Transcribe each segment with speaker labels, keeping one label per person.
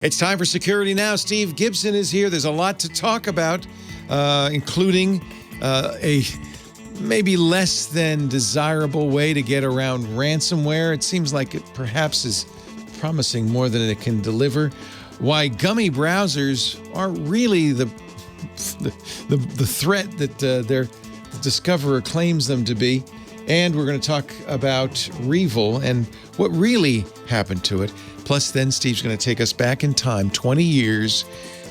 Speaker 1: It's time for Security Now. Steve Gibson is here. There's a lot to talk about, including a maybe less than desirable way to get around ransomware. It seems like it perhaps is promising more than it can deliver. Why gummy browsers are really the threat that their discoverer claims them to be. And we're going to talk about REvil and what really happened to it. Plus, then Steve's going to take us back in time 20 years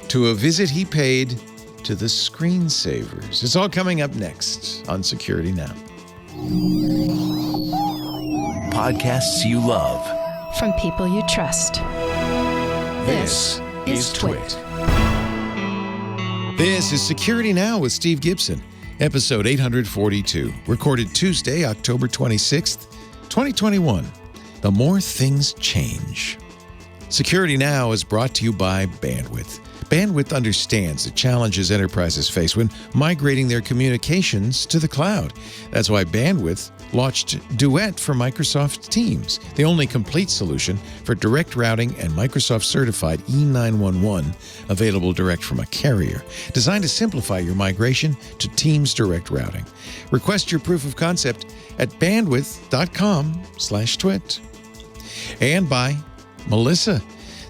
Speaker 1: to a visit he paid to the screensavers. It's all coming up next on Security Now.
Speaker 2: Podcasts you love.
Speaker 3: From people you trust.
Speaker 2: This is TWiT.
Speaker 1: This is Security Now with Steve Gibson, episode 842, recorded Tuesday, October 26th, 2021. The more things change. Security Now is brought to you by Bandwidth. Bandwidth understands the challenges enterprises face when migrating their communications to the cloud. That's why Bandwidth launched TWiT for Microsoft Teams, the only complete solution for direct routing and Microsoft-certified E911, available direct from a carrier, designed to simplify your migration to Teams direct routing. Request your proof of concept at bandwidth.com/twit. And by Melissa.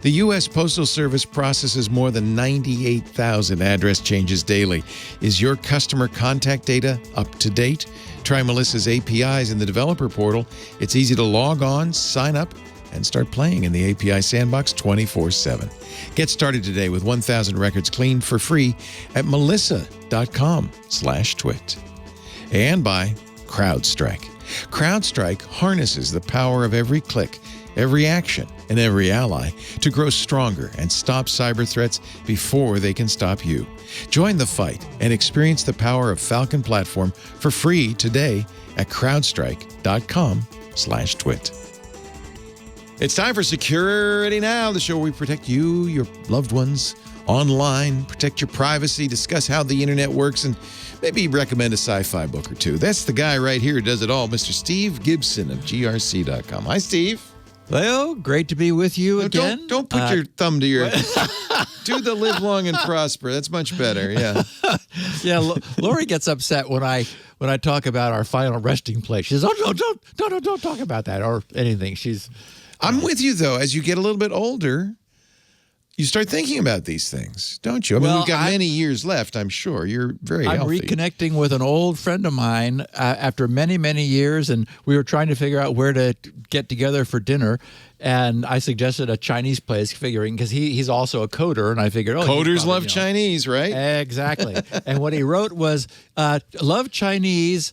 Speaker 1: The U.S. Postal Service processes more than 98,000 address changes daily. Is your customer contact data up to date? Try Melissa's APIs in the developer portal. It's easy to log on, sign up, and start playing in the API sandbox 24/7. Get started today with 1,000 records cleaned for free at melissa.com/twit. And by CrowdStrike. CrowdStrike harnesses the power of every click, every action, and every ally to grow stronger and stop cyber threats before they can stop you. Join the fight and experience the power of Falcon Platform for free today at crowdstrike.com/twit. It's time for Security Now, the show where we protect you, your loved ones, online, protect your privacy, discuss how the internet works, and maybe recommend a sci-fi book or two. That's the guy right here who does it all, Mr. Steve Gibson of GRC.com. Hi, Steve.
Speaker 4: Leo, great to be with you again.
Speaker 1: Don't put your thumb to your... Do the live long and prosper. That's much better, yeah.
Speaker 4: Yeah, Lori gets upset when I talk about our final resting place. She says, "Oh, don't talk about that," or anything.
Speaker 1: I'm with you, though. As you get a little bit older, you start thinking about these things, don't you? I mean, we've got many years left, I'm sure. You're very healthy.
Speaker 4: I'm reconnecting with an old friend of mine after many, many years, and we were trying to figure out where to get together for dinner, and I suggested a Chinese place, figuring, because he's also a coder, and I figured,
Speaker 1: coders love Chinese, right?
Speaker 4: Exactly. And what he wrote was, love Chinese,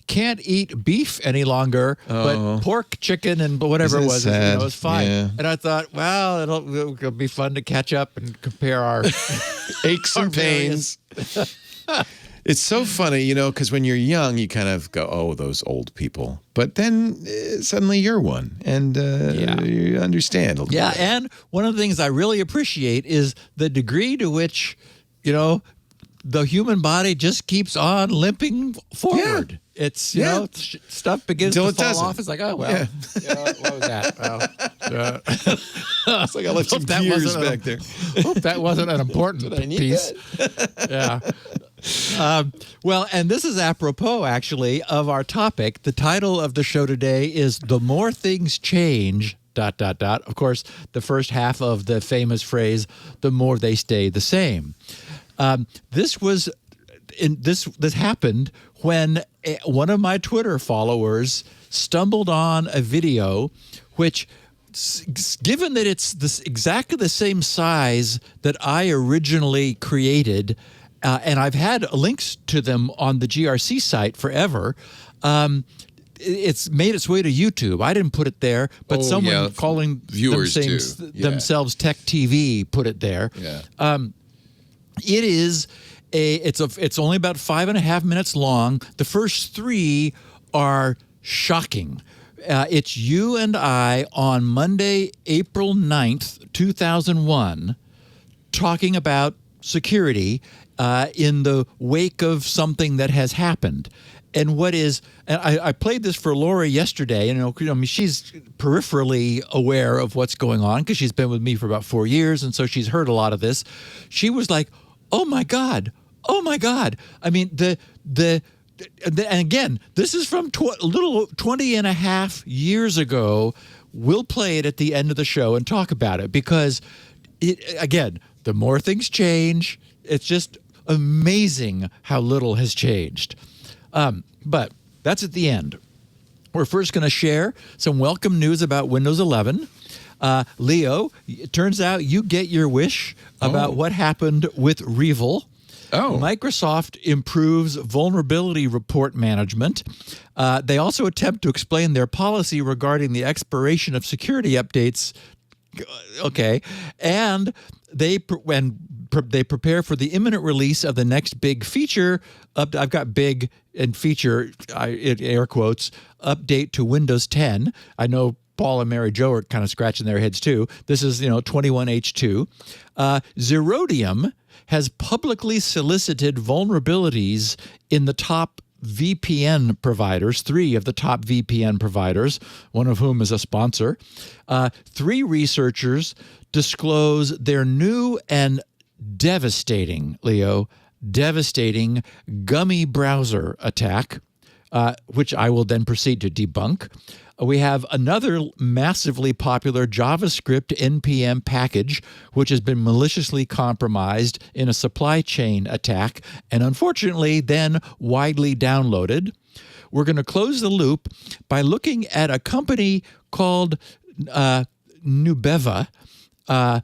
Speaker 4: can't eat beef any longer, but pork, chicken, and whatever it was, it was fine. Yeah. And I thought, well, it'll be fun to catch up and compare our
Speaker 1: aches and pains. It's so funny, because when you're young, you kind of go, oh, those old people. But then suddenly you're one, and you understand a little bit.
Speaker 4: And one of the things I really appreciate is the degree to which, the human body just keeps on limping forward. Yeah. It's, stuff begins to fall off. It's like, oh, well, what was that? Well,
Speaker 1: it's like I left some gears back there.
Speaker 4: Hope that wasn't an important piece. Yeah. Well, and this is apropos, actually, of our topic. The title of the show today is The More Things Change, ... Of course, the first half of the famous phrase, the more they stay the same. This happened when one of my Twitter followers stumbled on a video which, given that it's exactly the same size that I originally created, and I've had links to them on the GRC site forever, it's made its way to YouTube. I didn't put it there, but someone calling themselves Tech TV put it there.
Speaker 1: Yeah.
Speaker 4: It's only about 5.5 minutes long. The first 3 are shocking. It's you and I on Monday, April 9th, 2001, talking about security. in the wake of something that has happened. And I played this for Laura yesterday, and I mean, she's peripherally aware of what's going on because she's been with me for about 4 years, and so she's heard a lot of this. She was like, "Oh my God! Oh my God!" I mean, and again, this is from 20 and a half years ago. We'll play it at the end of the show and talk about it because, again, the more things change, it's just amazing how little has changed. But that's at the end. We're first going to share some welcome news about Windows 11. Leo, it turns out you get your wish about what happened with REvil. Microsoft improves vulnerability report management. They also attempt to explain their policy regarding the expiration of security updates. Okay. And they prepare for the imminent release of the next big feature. I've got big and feature, in air quotes, update to Windows 10. I know Paul and Mary Jo are kind of scratching their heads too. This is, 21H2. Zerodium has publicly solicited vulnerabilities in the top VPN providers, 3 of the top VPN providers, one of whom is a sponsor. 3 researchers disclose their new and devastating Gummy Browser attack, which I will then proceed to debunk. We have another massively popular JavaScript NPM package, which has been maliciously compromised in a supply chain attack and unfortunately then widely downloaded. We're going to close the loop by looking at a company called Nubeva, or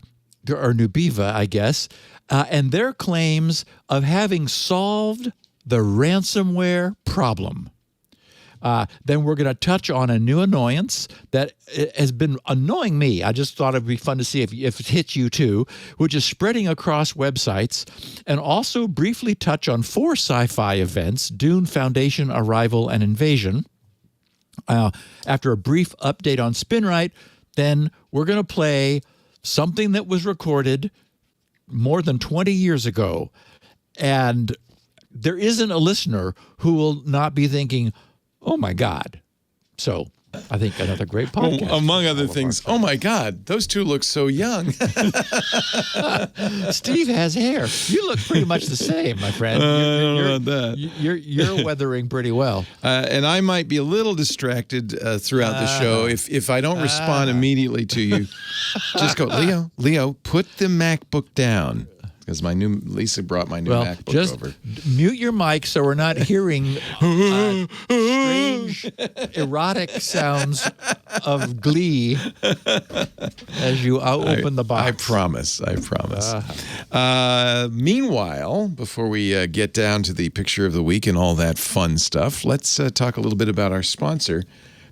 Speaker 4: Nubiva, I guess, and their claims of having solved the ransomware problem. Then we're going to touch on a new annoyance that has been annoying me. I just thought it'd be fun to see if it hits you too, which is spreading across websites, and also briefly touch on 4 sci-fi events: Dune, Foundation, Arrival, and Invasion. After a brief update on SpinRite, then we're going to play something that was recorded more than 20 years ago. And there isn't a listener who will not be thinking, "Oh my God." So I think another great podcast.
Speaker 1: Well, among other things, oh my God, those 2 look so young.
Speaker 4: Steve has hair. You look pretty much the same, my friend.
Speaker 1: I don't know about that.
Speaker 4: You're weathering pretty well.
Speaker 1: And I might be a little distracted throughout the show. If I don't respond immediately to you, just go, Leo, put the MacBook down. Because Lisa brought my new MacBook
Speaker 4: just
Speaker 1: over.
Speaker 4: Mute your mic so we're not hearing strange, erotic sounds of glee as you open the box.
Speaker 1: I promise. Meanwhile, before we get down to the picture of the week and all that fun stuff, let's talk a little bit about our sponsor,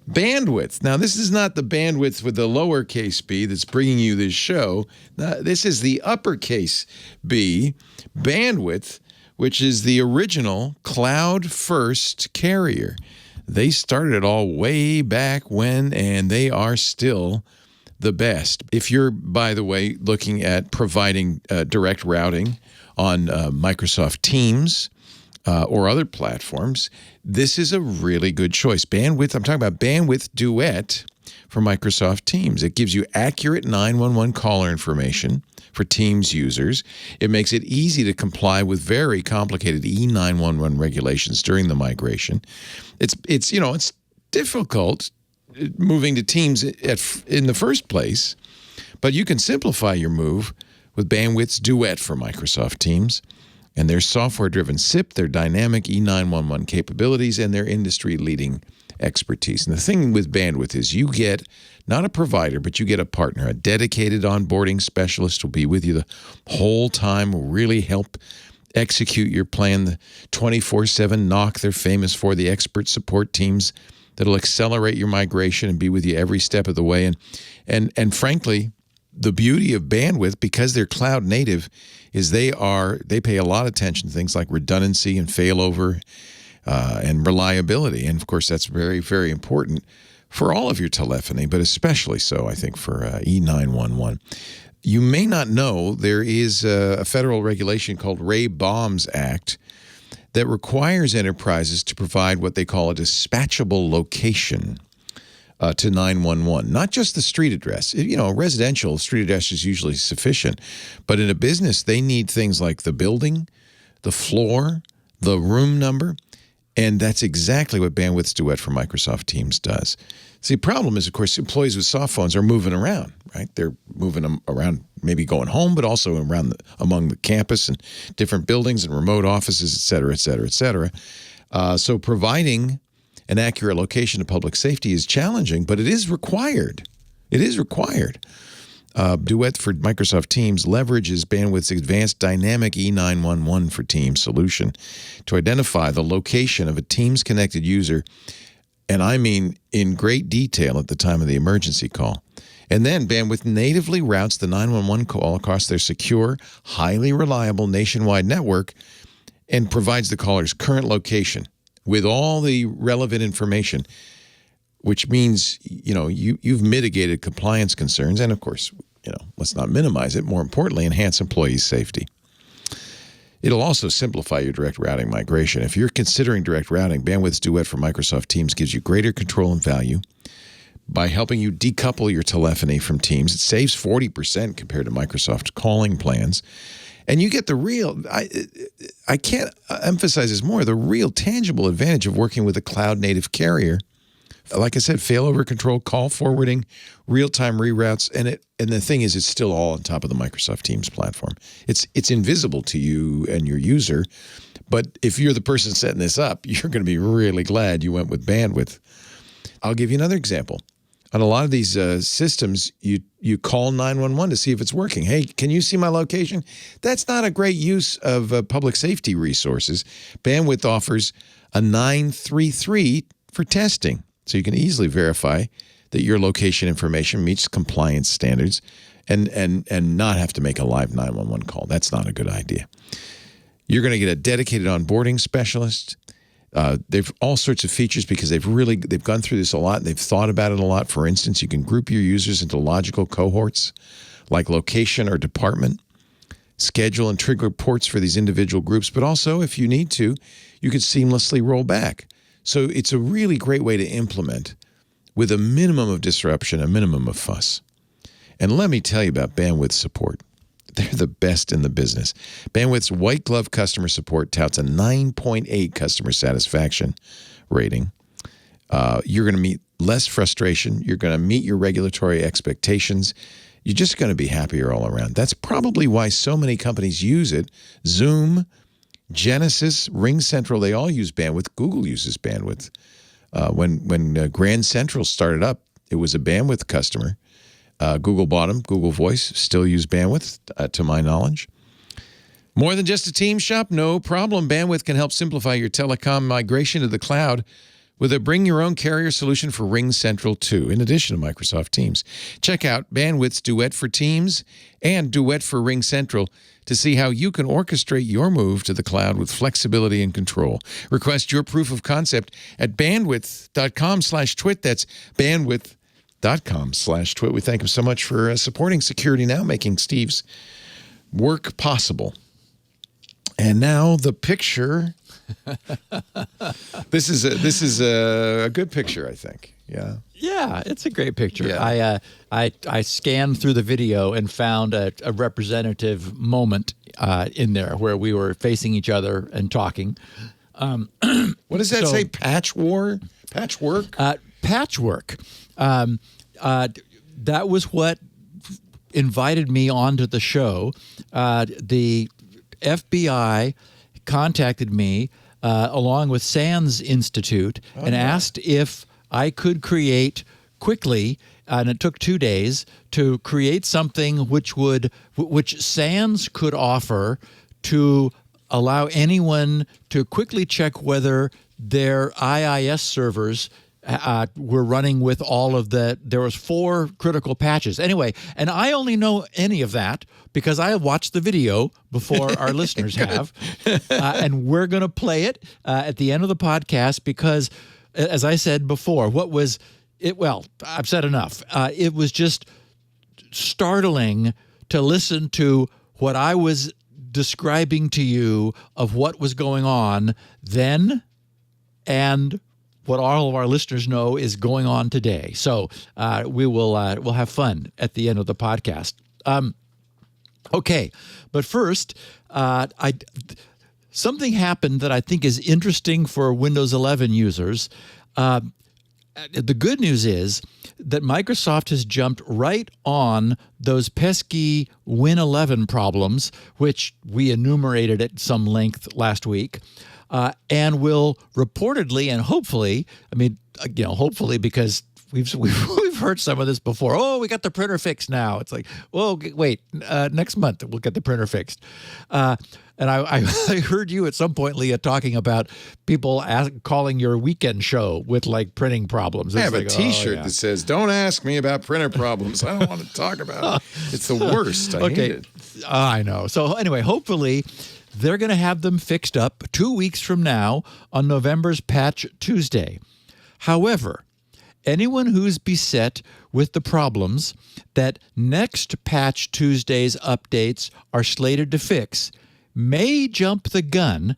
Speaker 1: Bandwidth. Now, this is not the bandwidth with the lowercase b that's bringing you this show. This is the uppercase B, Bandwidth, which is the original cloud-first carrier. They started it all way back when, and they are still the best. If you're, by the way, looking at providing direct routing on Microsoft Teams, or other platforms, this is a really good choice. Bandwidth, I'm talking about Bandwidth Duet for Microsoft Teams. It gives you accurate 911 caller information for Teams users. It makes it easy to comply with very complicated E911 regulations during the migration. It's difficult moving to Teams in the first place, but you can simplify your move with Bandwidth's Duet for Microsoft Teams. And their software-driven SIP, their dynamic E911 capabilities, and their industry-leading expertise. And the thing with Bandwidth is you get not a provider, but you get a partner. A dedicated onboarding specialist will be with you the whole time, will really help execute your plan. The 24/7 knock they're famous for, the expert support teams that'll accelerate your migration and be with you every step of the way. And frankly, the beauty of Bandwidth, because they're cloud native, is they pay a lot of attention to things like redundancy and failover and reliability. And of course, that's very, very important for all of your telephony, but especially so, I think, for E911. You may not know there is a federal regulation called REvil Act that requires enterprises to provide what they call a dispatchable location to 911. Not just the street address. A residential street address is usually sufficient. But in a business, they need things like the building, the floor, the room number. And that's exactly what Bandwidth's Duet for Microsoft Teams does. See, the problem is, of course, employees with soft phones are moving around, right? They're moving them around, maybe going home, but also around among the campus and different buildings and remote offices, et cetera, et cetera, et cetera. So providing an accurate location to public safety is challenging, but it is required. It is required. Duet for Microsoft Teams leverages Bandwidth's advanced dynamic E911 for Teams solution to identify the location of a Teams-connected user, and I mean in great detail at the time of the emergency call. And then Bandwidth natively routes the 911 call across their secure, highly reliable nationwide network and provides the caller's current location with all the relevant information, which means, you've mitigated compliance concerns and, of course, let's not minimize it. More importantly, enhance employee safety. It'll also simplify your direct routing migration. If you're considering direct routing, Bandwidth's Duet for Microsoft Teams gives you greater control and value by helping you decouple your telephony from Teams. It saves 40% compared to Microsoft calling plans. And you get the real, I can't emphasize this more, the real tangible advantage of working with a cloud-native carrier. Like I said, failover control, call forwarding, real-time reroutes, and the thing is, it's still all on top of the Microsoft Teams platform. It's invisible to you and your user, but if you're the person setting this up, you're going to be really glad you went with Bandwidth. I'll give you another example. On a lot of these systems, you call 911 to see if it's working. Hey, can you see my location? That's not a great use of public safety resources. Bandwidth offers a 933 for testing, so you can easily verify that your location information meets compliance standards and not have to make a live 911 call. That's not a good idea. You're going to get a dedicated onboarding specialist. They've all sorts of features because they've gone through this a lot. They've thought about it a lot. For instance, you can group your users into logical cohorts like location or department, schedule and trigger reports for these individual groups, but also if you need to, you could seamlessly roll back. So it's a really great way to implement with a minimum of disruption, a minimum of fuss. And let me tell you about Bandwidth support. They're the best in the business. Bandwidth's white glove customer support touts a 9.8 customer satisfaction rating. You're going to meet less frustration. You're going to meet your regulatory expectations. You're just going to be happier all around. That's probably why so many companies use it. Zoom, Genesys, RingCentral, they all use Bandwidth. Google uses Bandwidth. When Grand Central started up, it was a Bandwidth customer. Google bought them. Google Voice still use Bandwidth, to my knowledge. More than just a team shop? No problem. Bandwidth can help simplify your telecom migration to the cloud with a bring-your-own-carrier solution for RingCentral too, in addition to Microsoft Teams. Check out Bandwidth's Duet for Teams and Duet for RingCentral to see how you can orchestrate your move to the cloud with flexibility and control. Request your proof of concept at bandwidth.com/twit. That's bandwidth.com/twit. We thank him so much for supporting Security Now, making Steve's work possible. And now the picture. This is a good picture, I think. Yeah.
Speaker 4: Yeah, it's a great picture.
Speaker 1: Yeah.
Speaker 4: I scanned through the video and found a representative moment in there where we were facing each other and talking.
Speaker 1: What does that say? Patchwork?
Speaker 4: Patchwork. That was what invited me onto the show. The FBI contacted me along with SANS Institute and asked if I could create quickly, and it took 2 days, to create something which SANS could offer to allow anyone to quickly check whether their IIS servers were running with all of there was 4 critical patches. Anyway, and I only know any of that because I have watched the video before our listeners have. And we're going to play it at the end of the podcast because, as I said before, I've said enough. It was just startling to listen to what I was describing to you of what was going on then and what all of our listeners know is going on today. So we'll have fun at the end of the podcast. Okay, but first, something happened that I think is interesting for Windows 11 users. The good news is that Microsoft has jumped right on those pesky Win 11 problems, which we enumerated at some length last week, and will reportedly and hopefully, hopefully because we've heard some of this before. Oh, we got the printer fixed now. It's like, well, wait, next month we'll get the printer fixed. And I heard you at some point, Leah, talking about people calling your weekend show with like printing problems.
Speaker 1: I have a T-shirt that says, "Don't ask me about printer problems. I don't want to talk about it. It's the worst. I hate it."
Speaker 4: I know. So anyway, hopefully they're going to have them fixed up 2 weeks from now on November's Patch Tuesday. However, anyone who's beset with the problems that next Patch Tuesday's updates are slated to fix may jump the gun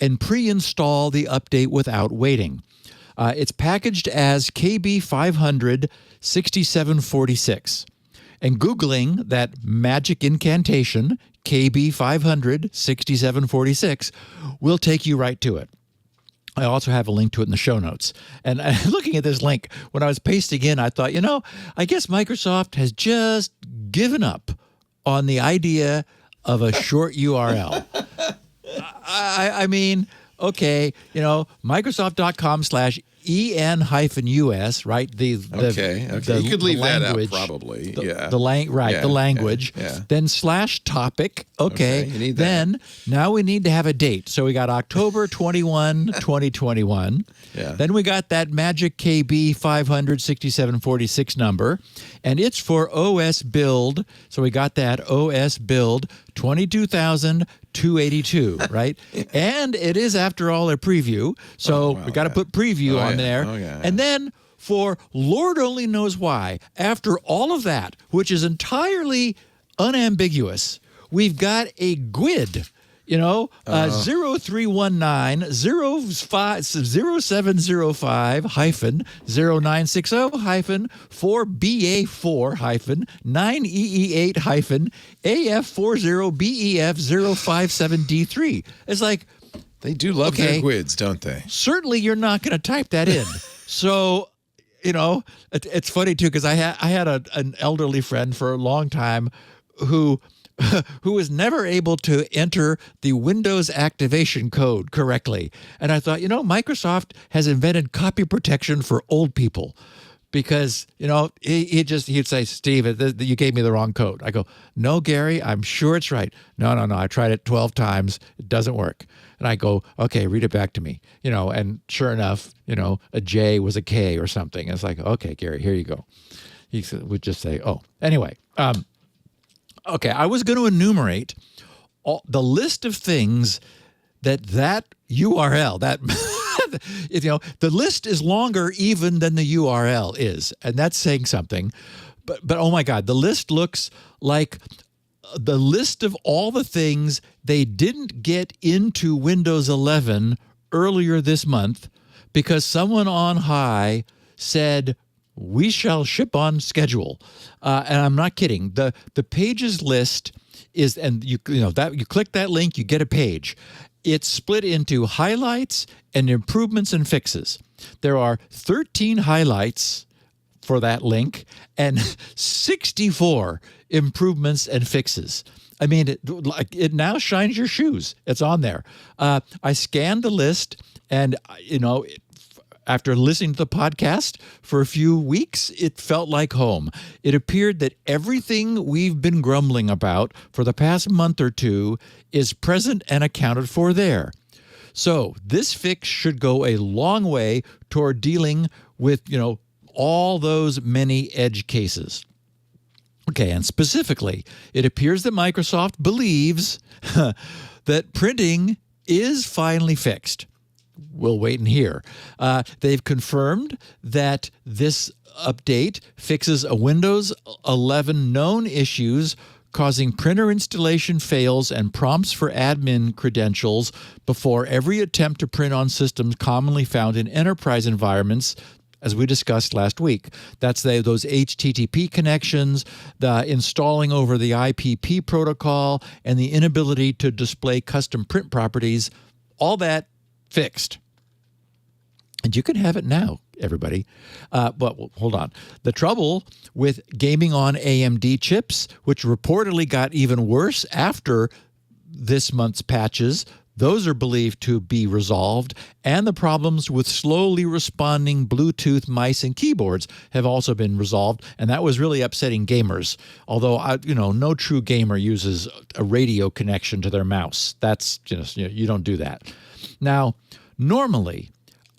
Speaker 4: and pre-install the update without waiting. It's packaged as KB500 6746. And Googling that magic incantation, KB500 6746, will take you right to it. I also have a link to it in the show notes. And looking at this link, when I was pasting in, I thought, I guess Microsoft has just given up on the idea of a short URL. I mean, okay, Microsoft.com/en-us, right?
Speaker 1: Okay. You could leave that out probably.
Speaker 4: The language.
Speaker 1: Yeah.
Speaker 4: Then /topic. Okay.
Speaker 1: You need that.
Speaker 4: Then now we need to have a date. So we got October 21, 2021.
Speaker 1: Yeah.
Speaker 4: Then we got that magic KB 56746 number, and it's for OS build. So we got that OS build 22,282, right? And it is, after all, a preview. So we got to put preview on there.
Speaker 1: Oh, yeah.
Speaker 4: And then for Lord only knows why, after all of that, which is entirely unambiguous, we've got a GUID. 0319 0705 0960 4BA4 9EE8 AF40BEF 057D3. It's like,
Speaker 1: they do love their GUIDs, don't they?
Speaker 4: Certainly you're not going to type that in. So, it's funny too, because I had an elderly friend for a long time who was never able to enter the Windows activation code correctly. And I thought, Microsoft has invented copy protection for old people, because, he'd say, "Steve, you gave me the wrong code." I go, "No, Gary, I'm sure it's right." No, I tried it 12 times. It doesn't work. And I go, "Okay, read it back to me." And sure enough, a J was a K or something. And it's like, "Okay, Gary, here you go." He would just say, "Oh." Anyway, okay, I was going to enumerate the list of things that URL, the list is longer even than the URL is, and that's saying something. But oh my God, the list looks like the list of all the things they didn't get into Windows 11 earlier this month because someone on high said, "We shall ship on schedule," and I'm not kidding. The pages list is, and you click that link, you get a page. It's split into highlights and improvements and fixes. There are 13 highlights for that link and 64 improvements and fixes. I mean, it now shines your shoes. It's on there. I scanned the list, and after listening to the podcast for a few weeks, it felt like home. It appeared that everything we've been grumbling about for the past month or two is present and accounted for there. So this fix should go a long way toward dealing with, all those many edge cases. Okay, and specifically, it appears that Microsoft believes that printing is finally fixed. We'll wait and hear. They've confirmed that this update fixes a Windows 11 known issues causing printer installation fails and prompts for admin credentials before every attempt to print on systems commonly found in enterprise environments, as we discussed last week. That's those HTTP connections, the installing over the IPP protocol, and the inability to display custom print properties. All that fixed. And you can have it now, everybody. But hold on. The trouble with gaming on AMD chips, which reportedly got even worse after this month's patches, those are believed to be resolved, and the problems with slowly responding Bluetooth mice and keyboards have also been resolved, and that was really upsetting gamers. Although, no true gamer uses a radio connection to their mouse. That's just, you don't do that. Now, normally,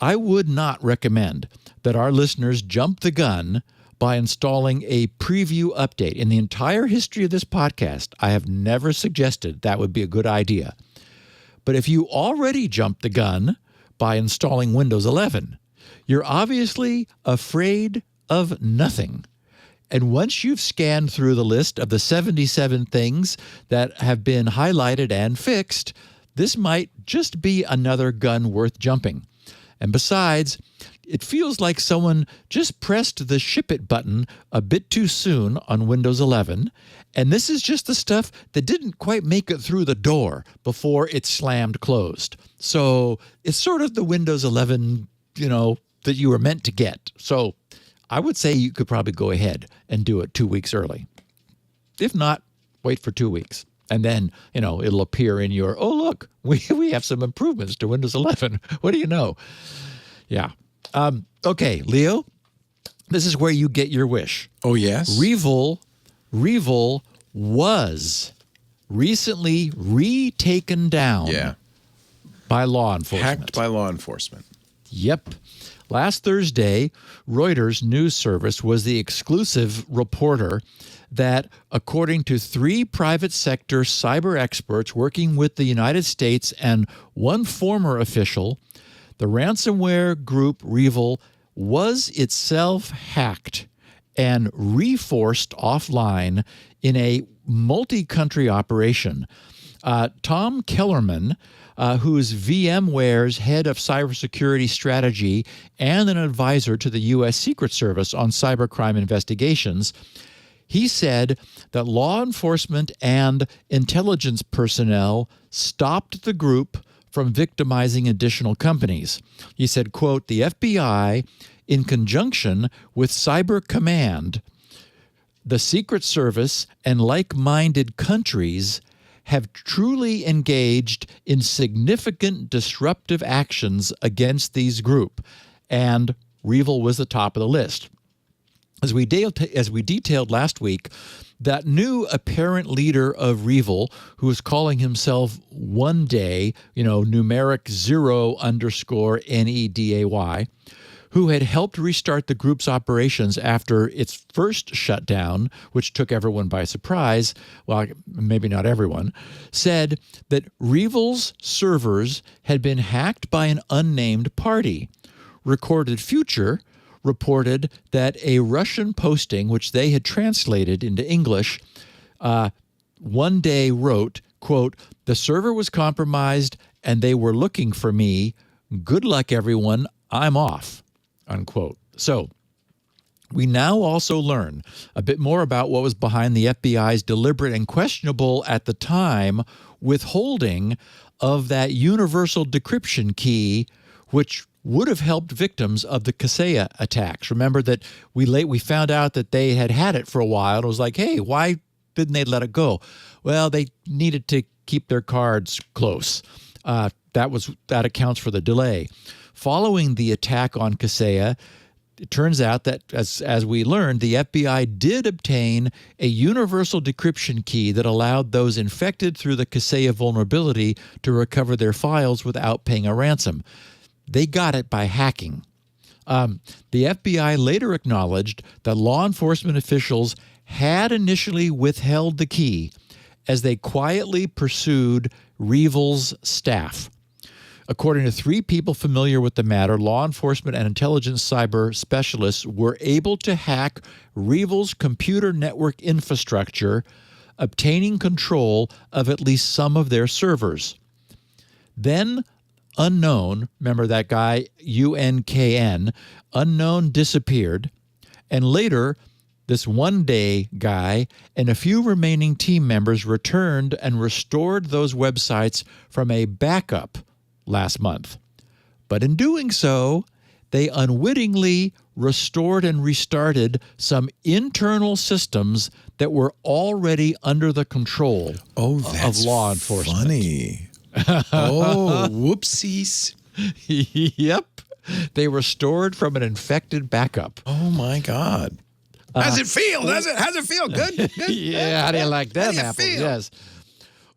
Speaker 4: I would not recommend that our listeners jump the gun by installing a preview update. In the entire history of this podcast, I have never suggested that would be a good idea. But if you already jumped the gun by installing Windows 11, you're obviously afraid of nothing. And once you've scanned through the list of the 77 things that have been highlighted and fixed, this might just be another gun worth jumping. And besides, it feels like someone just pressed the ship it button a bit too soon on Windows 11, and this is just the stuff that didn't quite make it through the door before it slammed closed. So it's sort of the Windows 11, that you were meant to get. So I would say you could probably go ahead and do it 2 weeks early. If not, wait for 2 weeks. And then, it'll appear in your, oh, look, we have some improvements to Windows 11. What do you know? Yeah. Okay, Leo, this is where you get your wish.
Speaker 1: Oh, yes?
Speaker 4: REvil was recently retaken down by law enforcement.
Speaker 1: Hacked by law enforcement.
Speaker 4: Yep. Last Thursday, Reuters news service was the exclusive reporter that, according to 3 private sector cyber experts working with the United States and one former official, the ransomware group REvil was itself hacked and reforced offline in a multi-country operation. Tom Kellerman, who's VMware's head of cybersecurity strategy and an advisor to the U.S. Secret Service on cybercrime investigations, he said that law enforcement and intelligence personnel stopped the group from victimizing additional companies. He said, quote, the FBI, in conjunction with Cyber Command, the Secret Service, and like-minded countries have truly engaged in significant disruptive actions against these groups, and REvil was the top of the list. As we detailed last week, that new apparent leader of REvil, who is calling himself One Day, numeric 0_NEDAY, who had helped restart the group's operations after its first shutdown, which took everyone by surprise, well, maybe not everyone, said that REvil's servers had been hacked by an unnamed party. Recorded Future reported that a Russian posting, which they had translated into English, One Day wrote, quote, the server was compromised and they were looking for me. Good luck, everyone. I'm off, unquote. So we now also learn a bit more about what was behind the FBI's deliberate and questionable at the time withholding of that universal decryption key, which would have helped victims of the Kaseya attacks. Remember that we found out that they had it for a while. It was like, hey, why didn't they let it go? Well, they needed to keep their cards close. That accounts for the delay. Following the attack on Kaseya, it turns out that, as we learned, the FBI did obtain a universal decryption key that allowed those infected through the Kaseya vulnerability to recover their files without paying a ransom. They got it by hacking. The FBI later acknowledged that law enforcement officials had initially withheld the key as they quietly pursued REvil's staff. According to 3 people familiar with the matter, law enforcement and intelligence cyber specialists were able to hack REvil's computer network infrastructure obtaining control of at least some of their servers. Then unknown, remember that guy, UNKN, unknown disappeared, and later this one-day guy and a few remaining team members returned and restored those websites from a backup last month. But in doing so, they unwittingly restored and restarted some internal systems that were already under the control of law enforcement.
Speaker 1: Funny. Oh, whoopsies.
Speaker 4: Yep. They restored from an infected backup.
Speaker 1: Oh, my God. How's it feel? How's it feel? Good? Good?
Speaker 4: Yeah, how do you like them
Speaker 1: How do you
Speaker 4: apples?
Speaker 1: feel?
Speaker 4: Yes.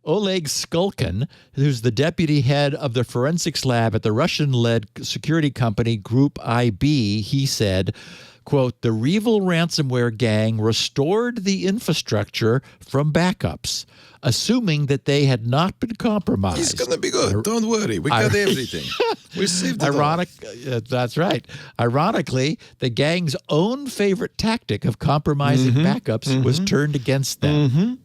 Speaker 4: Oleg Skulkin, who's the deputy head of the forensics lab at the Russian-led security company Group IB, he said, quote, "The REvil ransomware gang restored the infrastructure from backups, assuming that they had not been compromised."
Speaker 1: It's going to be good. Don't worry. We got everything. We saved it all.
Speaker 4: That's right. Ironically, the gang's own favorite tactic of compromising backups was turned against them.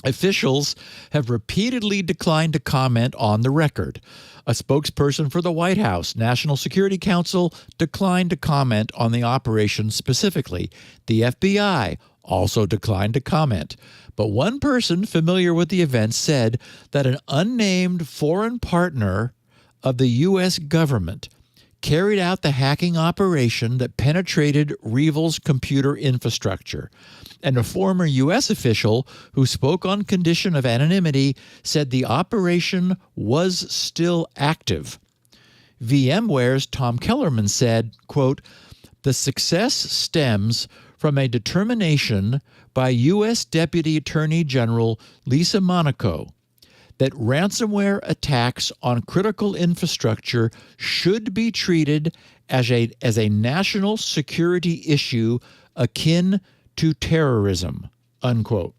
Speaker 4: Officials have repeatedly declined to comment on the record. A spokesperson for the White House National Security Council declined to comment on the operation specifically. The FBI also declined to comment. But one person familiar with the event said that an unnamed foreign partner of the U.S. government carried out the hacking operation that penetrated REvil's computer infrastructure. And a former U.S. official who spoke on condition of anonymity said the operation was still active. VMware's Tom Kellerman said, quote, "The success stems from a determination by U.S. Deputy Attorney General Lisa Monaco that ransomware attacks on critical infrastructure should be treated as a national security issue akin to terrorism," unquote.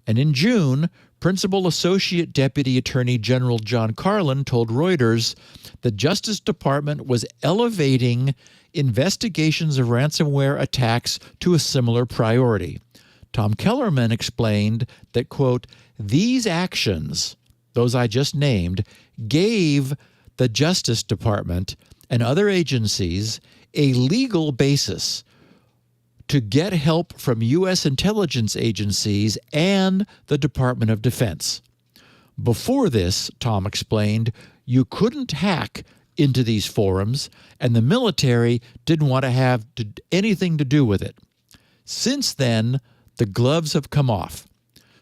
Speaker 4: And in June, Principal Associate Deputy Attorney General John Carlin told Reuters the Justice Department was elevating investigations of ransomware attacks to a similar priority. Tom Kellerman explained that, quote, "These actions, those I just named, gave the Justice Department and other agencies a legal basis to get help from U.S. intelligence agencies and the Department of Defense. Before this," Tom explained, "you couldn't hack into these forums, and the military didn't want to have anything to do with it. Since then, the gloves have come off."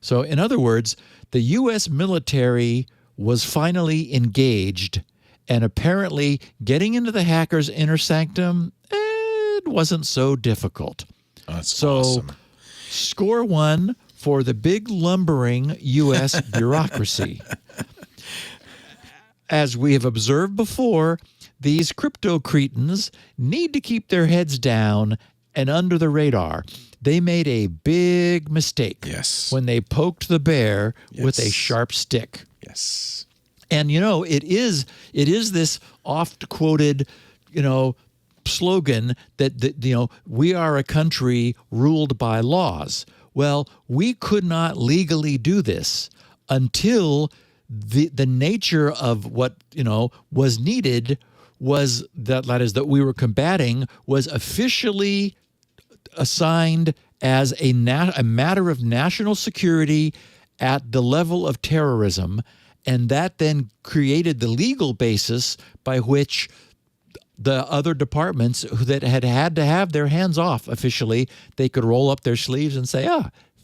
Speaker 4: So, in other words, the U.S. military was finally engaged, and apparently getting into the hacker's inner sanctum, it wasn't so difficult.
Speaker 1: That's
Speaker 4: so,
Speaker 1: awesome.
Speaker 4: Score one for the big lumbering U.S. bureaucracy. As we have observed before, these crypto cretins need to keep their heads down and under the radar. They made a big mistake when they poked the bear with a sharp stick.
Speaker 1: Yes.
Speaker 4: And, you know, it is this oft-quoted, slogan that, we are a country ruled by laws. Well, we could not legally do this until the nature of what, was needed was that we were combating was officially assigned as a matter of national security at the level of terrorism, and that then created the legal basis by which the other departments that had to have their hands off officially, they could roll up their sleeves and say,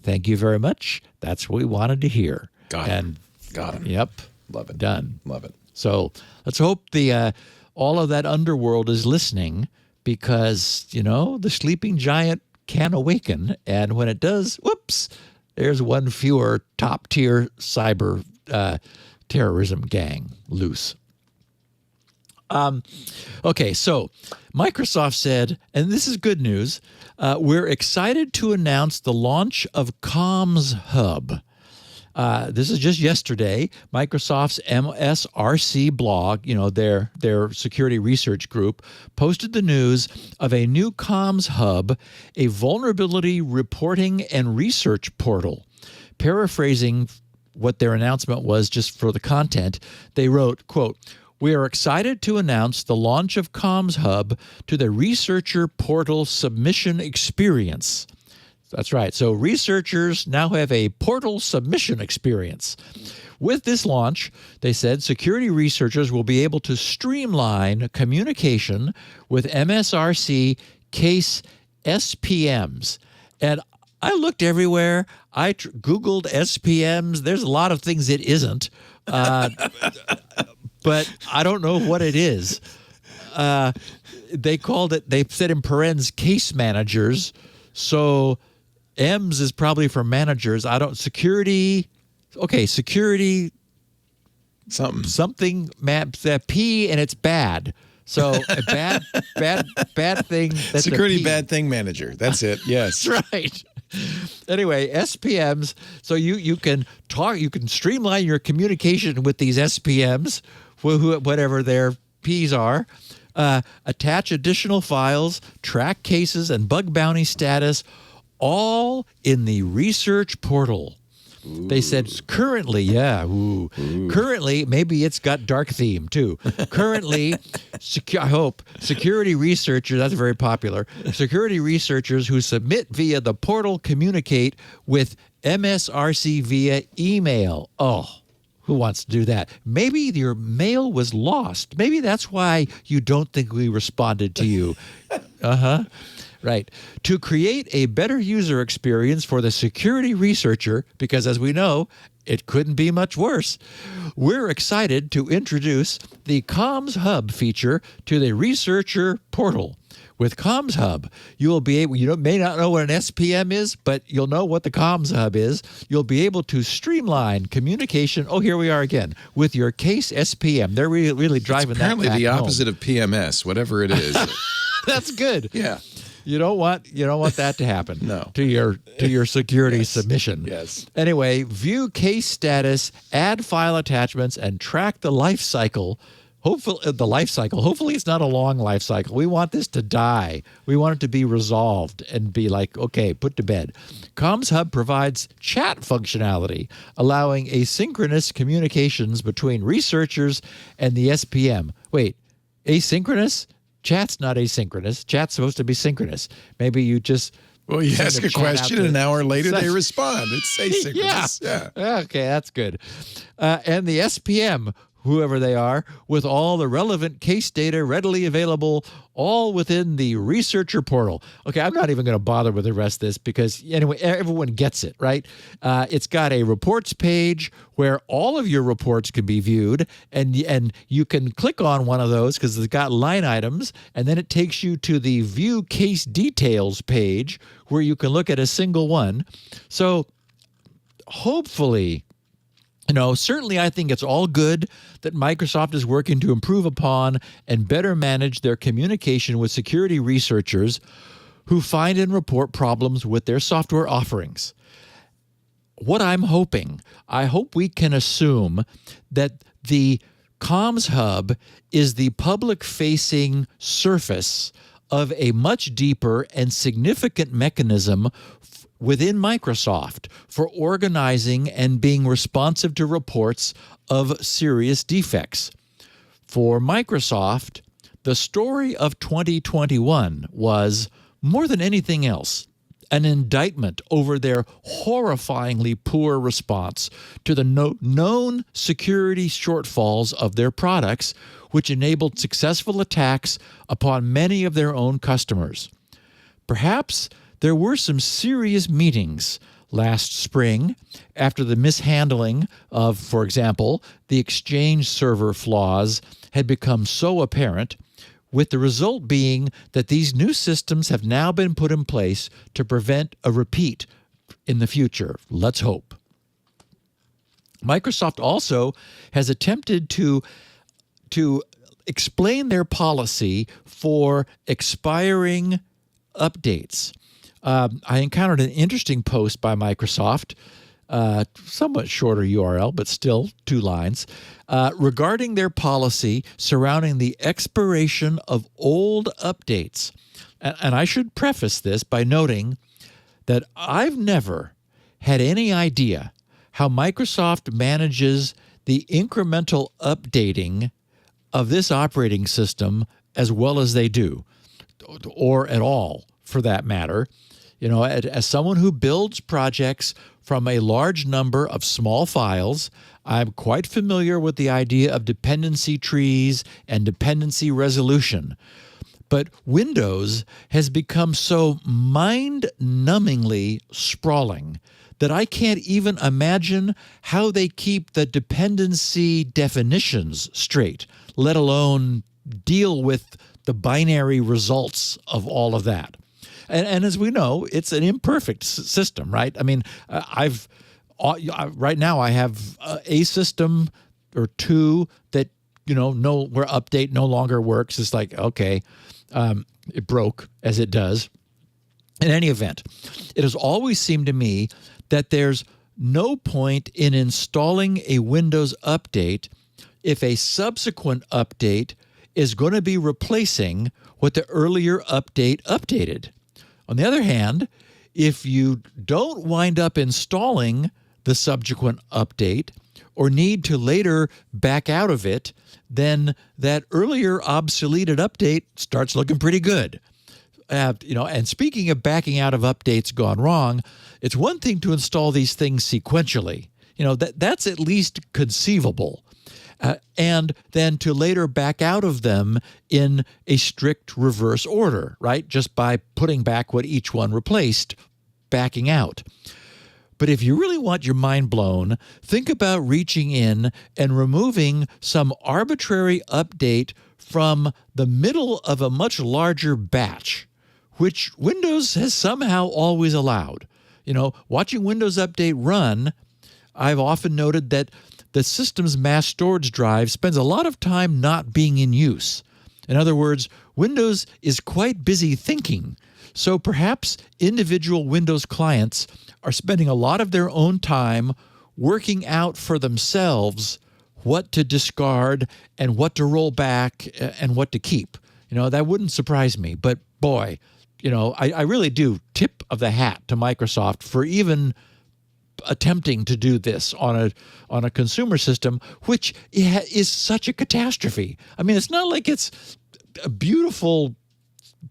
Speaker 4: thank you very much. That's what we wanted to hear.
Speaker 1: Got him.
Speaker 4: Yep.
Speaker 1: Love it.
Speaker 4: Done.
Speaker 1: Love it.
Speaker 4: So let's hope all of that underworld is listening, because, the sleeping giant can awaken. And when it does, whoops, there's one fewer top-tier cyber terrorism gang loose. Okay, so Microsoft said, and this is good news, we're excited to announce the launch of Comms Hub. This is just yesterday. Microsoft's MSRC blog, their security research group, posted the news of a new Comms Hub, a vulnerability reporting and research portal. paraphrasing what their announcement was just for the content, they wrote, quote, "We are excited to announce the launch of Comms Hub to the researcher portal submission experience." That's right. So researchers now have a portal submission experience. With this launch, they said security researchers will be able to streamline communication with MSRC case SPMs. And I looked everywhere. I Googled SPMs. There's a lot of things it isn't, but I don't know what it is. They called it, they said in parens, case managers. So M's is probably for managers. Security something maps that P, and it's bad. So a bad thing. That's
Speaker 1: security bad thing manager. That's it. Yes.
Speaker 4: That's right. Anyway, SPMs. So you can streamline your communication with these SPMs, whatever their P's are. Attach additional files, track cases, and bug bounty status, all in the research portal. Ooh. They said currently, currently, maybe it's got dark theme too. Currently, I hope, security researchers, that's very popular, security researchers who submit via the portal communicate with MSRC via email. Oh, who wants to do that? Maybe your mail was lost. Maybe that's why you don't think we responded to you. Right. To create a better user experience for the security researcher, because as we know, it couldn't be much worse, we're excited to introduce the Comms Hub feature to the researcher portal. With Comms Hub, you will be able, may not know what an SPM is, but you'll know what the Comms Hub is. You'll be able to streamline communication. Oh, here we are again with your case SPM. They're really driving that.
Speaker 1: Apparently the opposite of PMS, whatever it is.
Speaker 4: That's good.
Speaker 1: Yeah.
Speaker 4: You don't want that to happen.
Speaker 1: No.
Speaker 4: To your security submission.
Speaker 1: Yes.
Speaker 4: Anyway, view case status, add file attachments, and track the life cycle. Hopefully it's not a long life cycle. We want this to die. We want it to be resolved and be like, okay, put to bed. Comms Hub provides chat functionality, allowing asynchronous communications between researchers and the SPM. Wait, asynchronous? Chat's not asynchronous. Chat's supposed to be synchronous. Maybe you just...
Speaker 1: Well, you ask a question, and an hour later they respond. It's asynchronous.
Speaker 4: Yeah. Okay, that's good. And the SPM, whoever they are, with all the relevant case data readily available, all within the researcher portal. Okay, I'm not even going to bother with the rest of this because, anyway, everyone gets it, right? It's got a reports page where all of your reports can be viewed, and you can click on one of those because it's got line items, and then it takes you to the view case details page where you can look at a single one. So hopefully... certainly I think it's all good that Microsoft is working to improve upon and better manage their communication with security researchers who find and report problems with their software offerings. What I'm hoping, I hope we can assume that the Comms Hub is the public-facing surface of a much deeper and significant mechanism within Microsoft for organizing and being responsive to reports of serious defects. For Microsoft, the story of 2021 was, more than anything else, an indictment over their horrifyingly poor response to the known security shortfalls of their products, which enabled successful attacks upon many of their own customers. Perhaps there were some serious meetings last spring after the mishandling of, for example, the Exchange server flaws had become so apparent, with the result being that these new systems have now been put in place to prevent a repeat in the future. Let's hope. Microsoft also has attempted to explain their policy for expiring updates. I encountered an interesting post by Microsoft, somewhat shorter URL, but still 2 lines, regarding their policy surrounding the expiration of old updates. And I should preface this by noting that I've never had any idea how Microsoft manages the incremental updating of this operating system as well as they do, or at all for that matter. You know, as someone who builds projects from a large number of small files, I'm quite familiar with the idea of dependency trees and dependency resolution. But Windows has become so mind-numbingly sprawling that I can't even imagine how they keep the dependency definitions straight, let alone deal with the binary results of all of that. And as we know, it's an imperfect system, right? I mean, right now I have a system or two that, where update no longer works. It's like, okay, it broke, as it does. In any event, it has always seemed to me that there's no point in installing a Windows update if a subsequent update is going to be replacing what the earlier update updated. On the other hand, if you don't wind up installing the subsequent update or need to later back out of it, then that earlier obsoleted update starts looking pretty good. And speaking of backing out of updates gone wrong, it's one thing to install these things sequentially. That's at least conceivable. And then to later back out of them in a strict reverse order, right? Just by putting back what each one replaced, backing out. But if you really want your mind blown, think about reaching in and removing some arbitrary update from the middle of a much larger batch, which Windows has somehow always allowed. Watching Windows Update run, I've often noted that the system's mass storage drive spends a lot of time not being in use. In other words, Windows is quite busy thinking, so perhaps individual Windows clients are spending a lot of their own time working out for themselves what to discard and what to roll back and what to keep. That wouldn't surprise me, but boy, I really do tip of the hat to Microsoft for even attempting to do this on a consumer system, which is such a catastrophe. I mean, it's not like it's a beautiful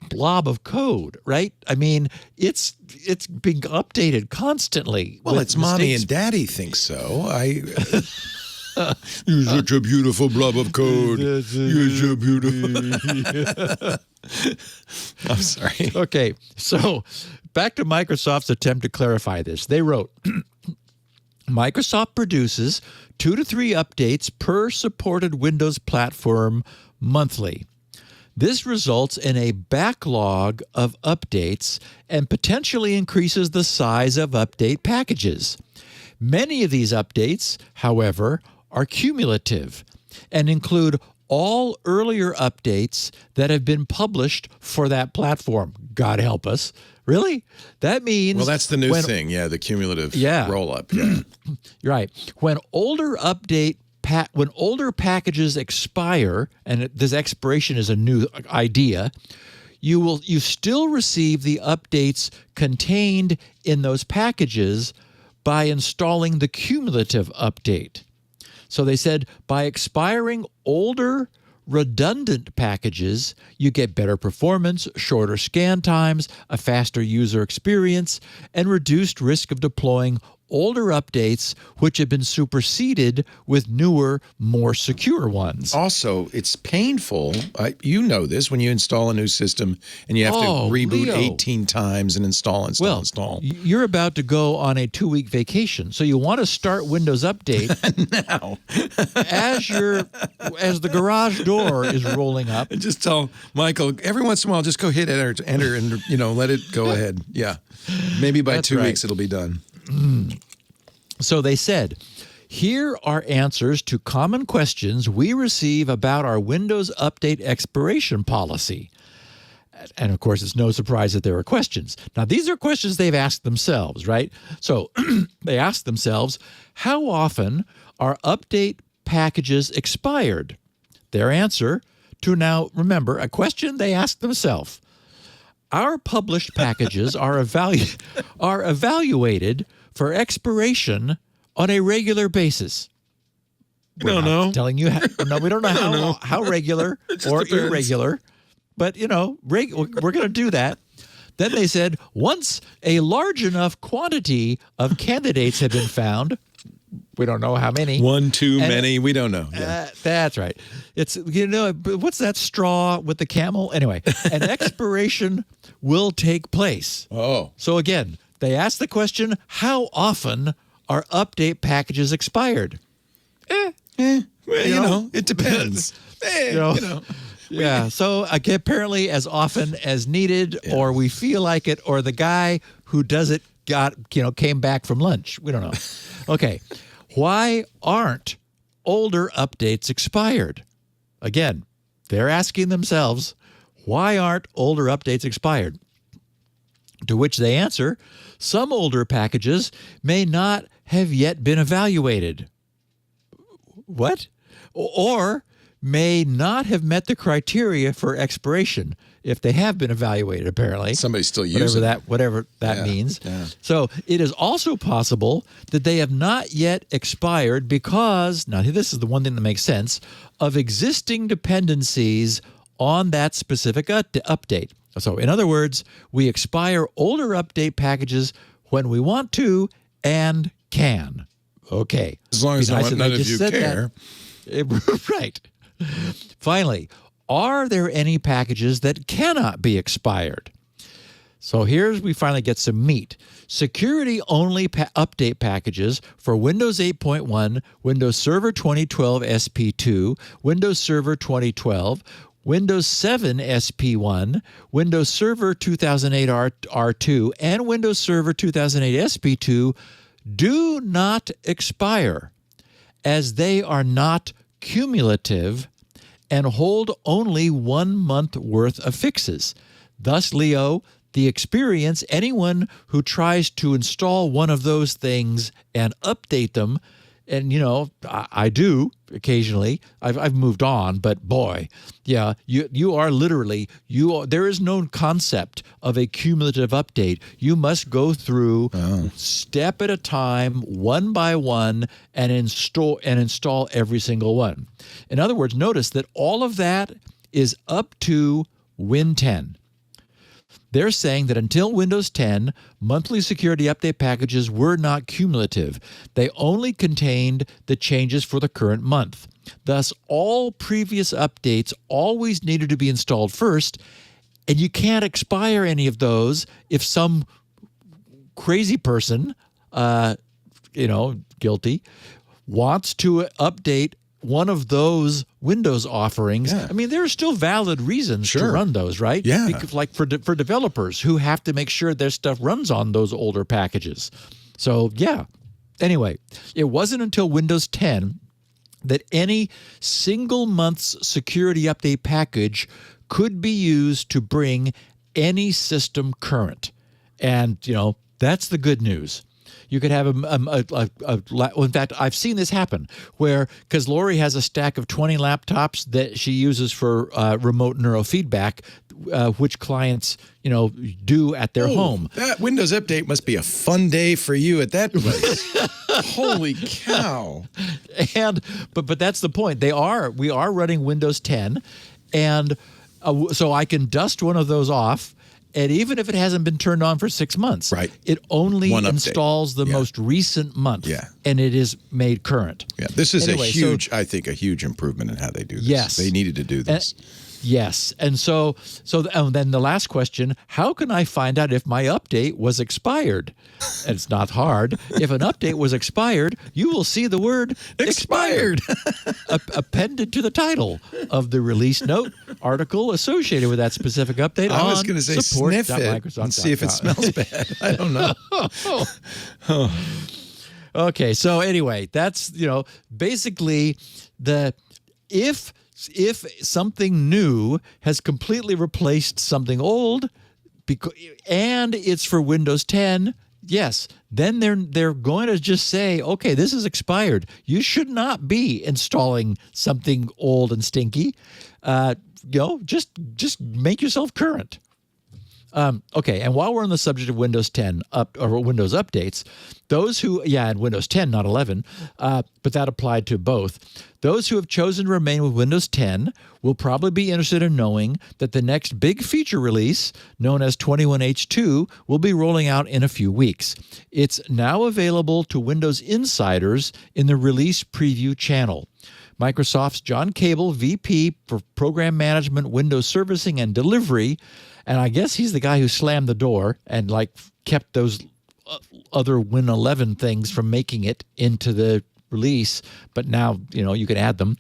Speaker 4: blob of code, right? I mean, it's being updated constantly.
Speaker 1: Well, it's mommy and daddy think so. You're such a beautiful blob of code. You're so beautiful. I'm sorry.
Speaker 4: Okay, so back to Microsoft's attempt to clarify this. They wrote, Microsoft produces 2 to 3 updates per supported Windows platform monthly. This results in a backlog of updates and potentially increases the size of update packages. Many of these updates, however, are cumulative and include all earlier updates that have been published for that platform. God help us. Really? That means...
Speaker 1: Well, that's the new thing. Yeah, the cumulative roll-up. Yeah.
Speaker 4: Right. When older packages expire, and this expiration is a new idea, you still receive the updates contained in those packages by installing the cumulative update. So they said by expiring older redundant packages, you get better performance, shorter scan times, a faster user experience, and reduced risk of deploying older updates which have been superseded with newer, more secure ones.
Speaker 1: Also, it's painful. You know this when you install a new system and you have to reboot
Speaker 4: Leo.
Speaker 1: 18 times and install.
Speaker 4: You're about to go on a 2-week vacation, so you want to start Windows Update
Speaker 1: now
Speaker 4: as the garage door is rolling up.
Speaker 1: And just tell Michael every once in a while, just go hit enter and let it go ahead. Yeah, maybe by 2 weeks it'll be done.
Speaker 4: So they said, here are answers to common questions we receive about our Windows Update expiration policy. And of course, it's no surprise that there are questions. Now, these are questions they've asked themselves, right? So they asked themselves, how often are update packages expired? Their answer to, now remember, a question they asked themselves. Our published packages are evaluated for expiration on a regular basis?
Speaker 1: We don't know.
Speaker 4: Telling you, no, we don't know how regular or
Speaker 1: depends.
Speaker 4: irregular, but we're going to do that. Then they said once a large enough quantity of candidates had been found, we don't know how many.
Speaker 1: One too many, we don't know. Yeah.
Speaker 4: That's right. It's what's that straw with the camel? Anyway, an expiration will take place.
Speaker 1: Oh.
Speaker 4: So again, they asked the question, how often are update packages expired?
Speaker 1: Well, it depends.
Speaker 4: Yeah. So apparently as often as needed, or we feel like it, or the guy who does it came back from lunch. We don't know. Okay. Why aren't older updates expired? Again, they're asking themselves, why aren't older updates expired? To which they answer, some older packages may not have yet been evaluated. What? Or may not have met the criteria for expiration if they have been evaluated, apparently.
Speaker 1: Somebody's still using
Speaker 4: whatever that means.
Speaker 1: Yeah.
Speaker 4: So it is also possible that they have not yet expired because, now this is the one thing that makes sense, of existing dependencies on that specific update. So in other words, we expire older update packages when we want to and can. Okay.
Speaker 1: As long as none of you care.
Speaker 4: Right. Finally, are there any packages that cannot be expired? So we finally get some meat. Security-only update packages for Windows 8.1, Windows Server 2012 SP2, Windows Server 2012, Windows 7 SP1, Windows Server 2008 R2, and Windows Server 2008 SP2 do not expire, as they are not cumulative and hold only 1 month worth of fixes. Thus, Leo, the experience, anyone who tries to install one of those things and update them, and I do occasionally. I've moved on, but boy, yeah, you are literally there is no concept of a cumulative update. You must go through step at a time, one by one, and install every single one. In other words, notice that all of that is up to Win 10. They're saying that until Windows 10, monthly security update packages were not cumulative. They only contained the changes for the current month. Thus, all previous updates always needed to be installed first, and you can't expire any of those if some crazy person, guilty, wants to update one of those Windows offerings.
Speaker 1: Yeah.
Speaker 4: I mean, there are still valid reasons to run those, right?
Speaker 1: Yeah.
Speaker 4: Because, like for developers who have to make sure their stuff runs on those older packages. So, yeah. Anyway, it wasn't until Windows 10 that any single month's security update package could be used to bring any system current. And, that's the good news. You could have in fact, I've seen this happen because Lori has a stack of 20 laptops that she uses for remote neurofeedback, which clients, do at their home.
Speaker 1: That Windows update must be a fun day for you at that place. Holy cow.
Speaker 4: But that's the point. We are running Windows 10, and so I can dust one of those off. And even if it hasn't been turned on for 6 months,
Speaker 1: right,
Speaker 4: it only installs the most recent month, and it is made current.
Speaker 1: Yeah, this is I think a huge improvement in how they do this.
Speaker 4: Yes.
Speaker 1: They needed to do this.
Speaker 4: Yes. And so then the last question, how can I find out if my update was expired? And it's not hard. If an update was expired, you will see the word expired appended to the title of the release note article associated with that specific update.
Speaker 1: I was going to say sniff it and see if it smells bad. I don't know.
Speaker 4: Okay. So anyway, that's, basically if something new has completely replaced something old, and it's for Windows 10, yes, then they're going to just say, okay, this is expired. You should not be installing something old and stinky. Just make yourself current. Okay, and while we're on the subject of Windows 10 or Windows updates, And Windows 10, not 11, but that applied to both. Those who have chosen to remain with Windows 10 will probably be interested in knowing that the next big feature release, known as 21H2, will be rolling out in a few weeks. It's now available to Windows insiders in the release preview channel. Microsoft's John Cable, VP for Program Management, Windows Servicing, and Delivery, and I guess he's the guy who slammed the door and kept those other Win 11 things from making it into the release, but now, you can add them.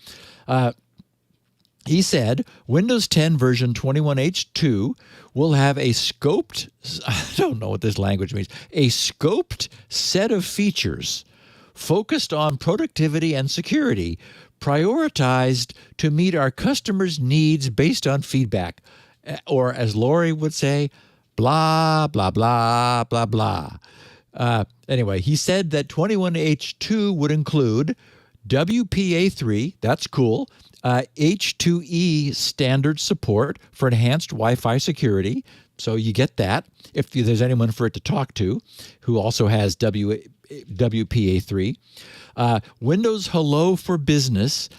Speaker 4: He said Windows 10 version 21H2 will have a scoped, I don't know what this language means, a scoped set of features focused on productivity and security, prioritized to meet our customers' needs based on feedback. Or as Lori would say, blah, blah, blah, blah, blah. Anyway, he said that 21H2 would include WPA3, that's cool, H2E standard support for enhanced Wi-Fi security. So you get that if there's anyone for it to talk to who also has WPA3. Windows Hello for Business,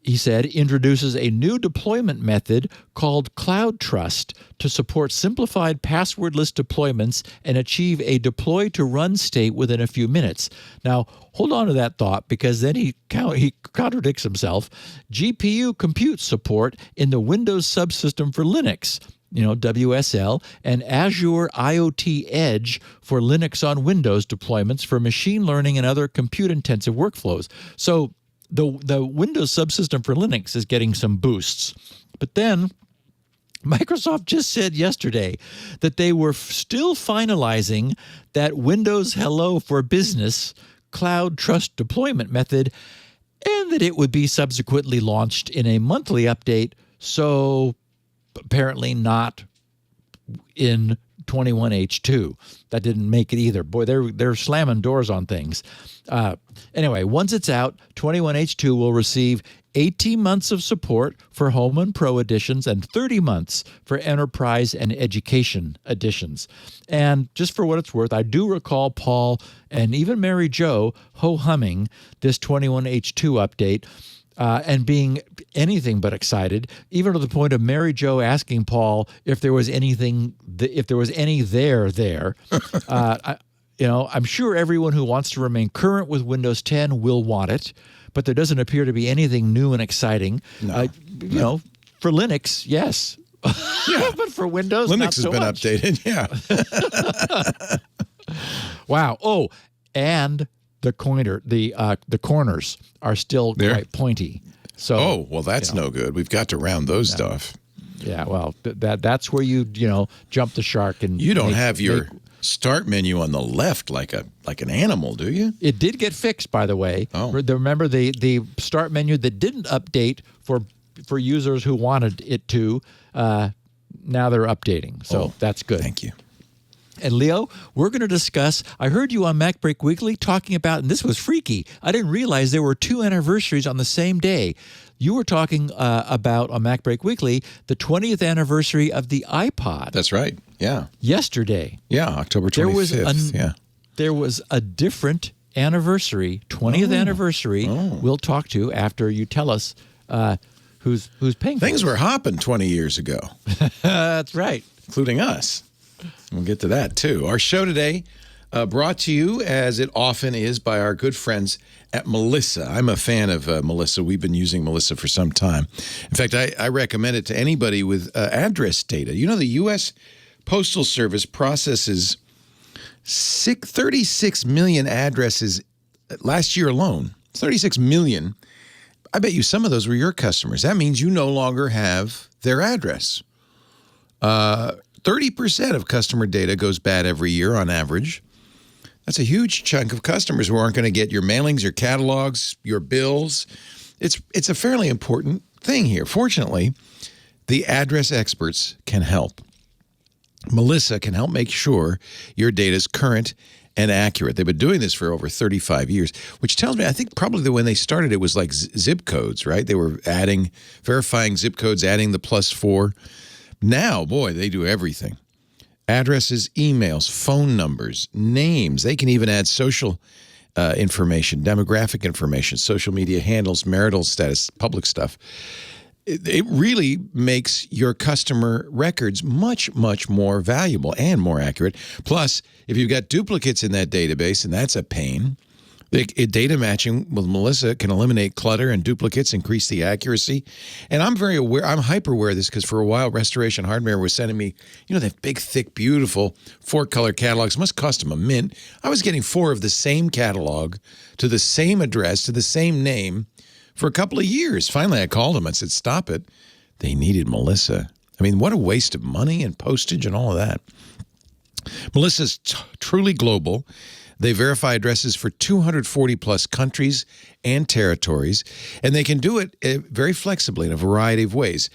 Speaker 4: he said, introduces a new deployment method called Cloud Trust to support simplified passwordless deployments and achieve a deploy-to-run state within a few minutes. Now, hold on to that thought, because then he contradicts himself. GPU compute support in the Windows subsystem for Linux, WSL, and Azure IoT Edge for Linux on Windows deployments for machine learning and other compute-intensive workflows. So the Windows subsystem for Linux is getting some boosts. But then Microsoft just said yesterday that they were still finalizing that Windows Hello for Business Cloud Trust deployment method, and that it would be subsequently launched in a monthly update, so apparently not in 21H2. That didn't make it either. Boy, they're slamming doors on things. Anyway, once it's out, 21H2 will receive 18 months of support for Home and Pro editions and 30 months for Enterprise and Education editions. And just for what it's worth, I do recall Paul and even Mary Jo ho-humming this 21H2 update and being anything but excited, even to the point of Mary Jo asking Paul if there was any there. I'm sure everyone who wants to remain current with Windows 10 will want it, but there doesn't appear to be anything new and exciting. No. For Linux, yes. Yeah. But for Windows,
Speaker 1: Linux
Speaker 4: not so
Speaker 1: has been
Speaker 4: much.
Speaker 1: updated, yeah.
Speaker 4: Wow. Oh, and the corners are still quite pointy. So,
Speaker 1: that's no good. We've got to round those stuff.
Speaker 4: Yeah, well, that's where you jump the shark and
Speaker 1: you don't have your start menu on the left like an animal, do you?
Speaker 4: It did get fixed, by the way.
Speaker 1: Oh.
Speaker 4: Remember the start menu that didn't update for users who wanted it to. Now they're updating, so that's good.
Speaker 1: Thank you.
Speaker 4: And Leo, we're going to discuss, I heard you on MacBreak Weekly talking about, and this was freaky, I didn't realize there were 2 anniversaries on the same day. You were talking about on MacBreak Weekly the 20th anniversary of the iPod.
Speaker 1: That's right, yeah.
Speaker 4: Yesterday.
Speaker 1: Yeah, October 25th,
Speaker 4: There was a different anniversary, 20th anniversary, we'll talk to after you tell us who's paying for
Speaker 1: Things were hopping 20 years ago.
Speaker 4: That's right.
Speaker 1: Including us. We'll get to that, too. Our show today brought to you, as it often is, by our good friends at Melissa. I'm a fan of Melissa. We've been using Melissa for some time. In fact, I recommend it to anybody with address data. You know, the U.S. Postal Service processes 36 million addresses last year alone. 36 million. I bet you some of those were your customers. That means you no longer have their address. 30% of customer data goes bad every year on average. That's a huge chunk of customers who aren't going to get your mailings, your catalogs, your bills. It's a fairly important thing here. Fortunately, the address experts can help. Melissa can help make sure your data is current and accurate. They've been doing this for over 35 years, which tells me, I think probably when they started it was like zip codes, right? They were verifying zip codes, adding the +4. Now, boy, they do everything. addresses, emails, phone numbers, names. They can even add social information, demographic information, social media handles, marital status, public stuff. It really makes your customer records much, much more valuable and more accurate. Plus, if you've got duplicates in that database, and that's a pain, data matching with Melissa can eliminate clutter and duplicates, increase the accuracy. And I'm very aware, I'm hyper aware of this because for a while, Restoration Hardware was sending me, that big, thick, beautiful 4-color catalogs. Must cost them a mint. I was getting 4 of the same catalog to the same address, to the same name, for a couple of years. Finally, I called them and said, stop it. They needed Melissa. I mean, what a waste of money and postage and all of that. Melissa's truly global. They verify addresses for 240-plus countries and territories, and they can do it very flexibly in a variety of ways.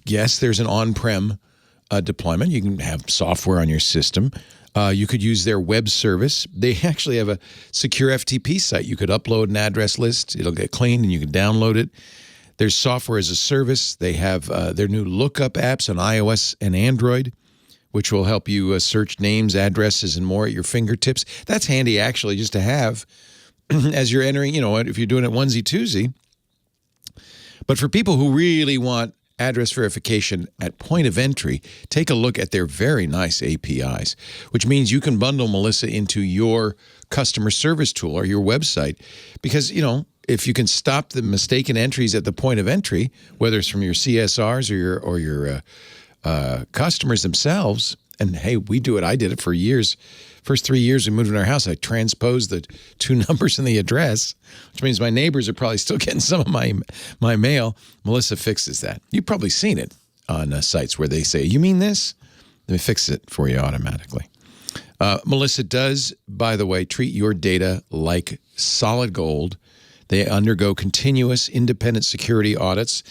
Speaker 1: Yes, there's an on-prem deployment. You can have software on your system. You could use their web service. They actually have a secure FTP site. You could upload an address list. It'll get cleaned, and you can download it. There's software as a service. They have their new lookup apps on iOS and Android, which will help you search names, addresses, and more at your fingertips. That's handy, actually, just to have as you're entering, if you're doing it onesie-twosie. But for people who really want address verification at point of entry, take a look at their very nice APIs, which means you can bundle Melissa into your customer service tool or your website because, if you can stop the mistaken entries at the point of entry, whether it's from your CSRs or your customers themselves, and hey, we do it. I did it for years. First 3 years we moved in our house, I transposed the 2 numbers in the address, which means my neighbors are probably still getting some of my mail. Melissa fixes that. You've probably seen it on sites where they say, you mean this? Let me fix it for you automatically. Melissa does, by the way, treat your data like solid gold. They undergo continuous independent security audits